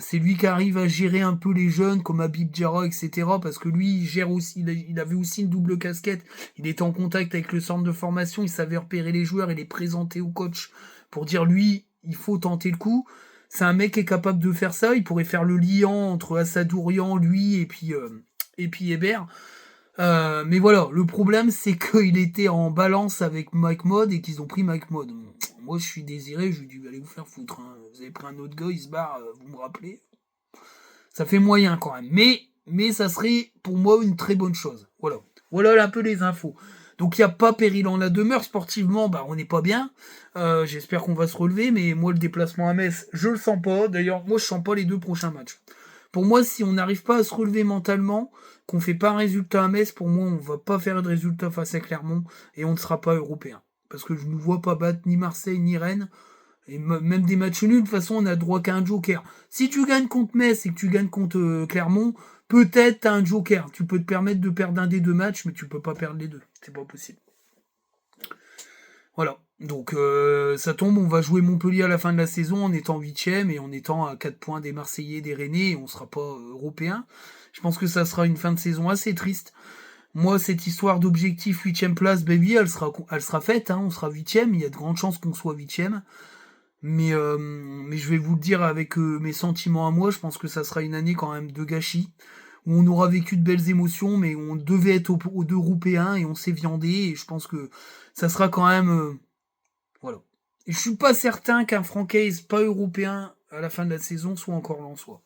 C'est lui qui arrive à gérer un peu les jeunes comme Habib Diarra, etc. Parce que lui, il gère aussi, il avait aussi une double casquette. Il était en contact avec le centre de formation, il savait repérer les joueurs et les présenter au coach pour dire lui, il faut tenter le coup. C'est un mec qui est capable de faire ça. Il pourrait faire le lien entre Assadourian, lui, et puis Hébert. Mais voilà, le problème c'est qu'il était en balance avec Mike Mod et qu'ils ont pris Mike Mod. Moi je suis Désiré, je lui dis allez vous faire foutre. Hein. Vous avez pris un autre gars, il se barre, vous me rappelez. Ça fait moyen quand même. Mais ça serait pour moi une très bonne chose. Voilà un peu les infos. Donc il n'y a pas péril en la demeure. Sportivement, bah, on n'est pas bien. J'espère qu'on va se relever, mais moi le déplacement à Metz, je le sens pas. D'ailleurs, moi je sens pas les 2 prochains matchs. Pour moi, si on n'arrive pas à se relever mentalement, qu'on fait pas un résultat à Metz, pour moi, on va pas faire de résultat face à Clermont et on ne sera pas européen. Parce que je ne vois pas battre ni Marseille ni Rennes. Et même des matchs nuls, de toute façon, on a droit qu'à un joker. Si tu gagnes contre Metz et que tu gagnes contre Clermont, peut-être t'as un joker. Tu peux te permettre de perdre un des 2 matchs, mais tu peux pas perdre les 2. C'est pas possible. Voilà. Donc ça tombe, on va jouer Montpellier à la fin de la saison en étant 8ème et en étant à 4 points des Marseillais et des Rennais, et on sera pas européen. Je pense que ça sera une fin de saison assez triste. Moi, cette histoire d'objectif 8ème place, baby, elle sera faite, hein, on sera 8ème, il y a de grandes chances qu'on soit 8ème. Mais je vais vous le dire avec mes sentiments à moi, je pense que ça sera une année quand même de gâchis, où on aura vécu de belles émotions, mais on devait être aux deux européens et on s'est viandé, et je pense que ça sera quand même... voilà. Et je suis pas certain qu'un Francaise pas européen à la fin de la saison soit encore lensois.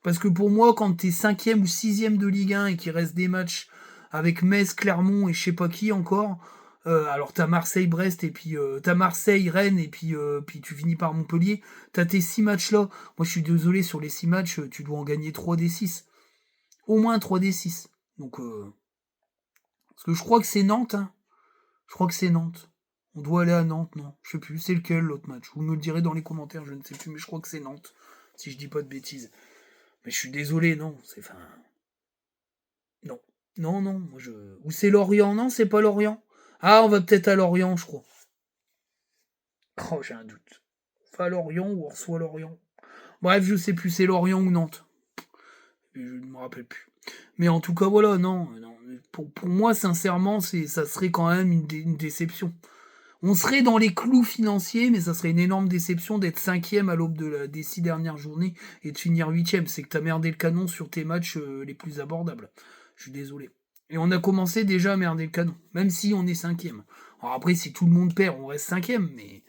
Parce que pour moi, quand t'es 5ème ou 6ème de Ligue 1 et qu'il reste des matchs avec Metz, Clermont et je sais pas qui encore, alors t'as Marseille-Brest et puis t'as Marseille-Rennes et puis tu finis par Montpellier, t'as tes 6 matchs là. Moi je suis désolé, sur les 6 matchs, tu dois en gagner 3 des 6. Au moins 3 des 6. Donc, parce que je crois que c'est Nantes, hein. Je crois que c'est Nantes. On doit aller à Nantes, non? Je sais plus, c'est lequel l'autre match? Vous me le direz dans les commentaires, je ne sais plus, mais je crois que c'est Nantes, si je dis pas de bêtises. Mais je suis désolé, non, c'est fin. Non. Non, non, moi je. Ou c'est Lorient, non, c'est pas Lorient. Ah, on va peut-être à Lorient, je crois. Oh, j'ai un doute. Enfin, Lorient ou on reçoit Lorient. Bref, je sais plus, c'est Lorient ou Nantes. Je ne me rappelle plus. Mais en tout cas, voilà, non. Non. Pour moi, sincèrement, ça serait quand même une déception. On serait dans les clous financiers, mais ça serait une énorme déception d'être 5ème à l'aube des 6 dernières journées et de finir 8ème. C'est que t'as merdé le canon sur tes matchs les plus abordables. Je suis désolé. Et on a commencé déjà à merder le canon, même si on est 5ème. Alors après, si tout le monde perd, on reste 5ème, mais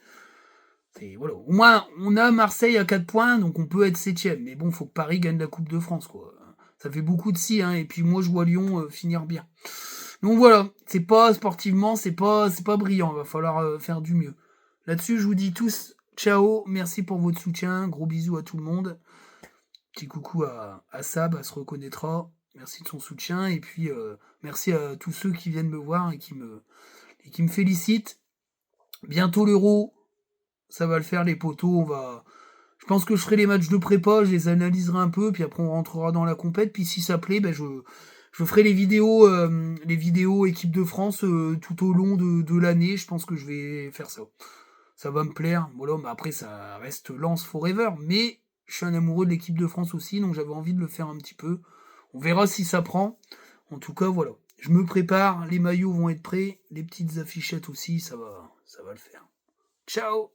voilà. Au moins, on a Marseille à 4 points, donc on peut être 7ème. Mais bon, faut que Paris gagne la Coupe de France, quoi. Ça fait beaucoup de si, hein. Et puis moi, je vois Lyon finir bien. Donc voilà, c'est pas sportivement, c'est pas brillant. Il va falloir faire du mieux. Là-dessus, je vous dis tous ciao, merci pour votre soutien, gros bisous à tout le monde. Petit coucou à Sab, elle se reconnaîtra. Merci de son soutien et puis merci à tous ceux qui viennent me voir et qui me félicitent. Bientôt l'Euro, ça va le faire les poteaux. Je pense que je ferai les matchs de prépa, je les analyserai un peu, puis après on rentrera dans la compète. Puis si ça plaît, ben je ferai les vidéos équipe de France tout au long de l'année. Je pense que je vais faire ça. Ça va me plaire. Voilà, mais après ça reste Lance Forever. Mais je suis un amoureux de l'équipe de France aussi, donc j'avais envie de le faire un petit peu. On verra si ça prend. En tout cas, voilà. Je me prépare, les maillots vont être prêts, les petites affichettes aussi, ça va le faire. Ciao!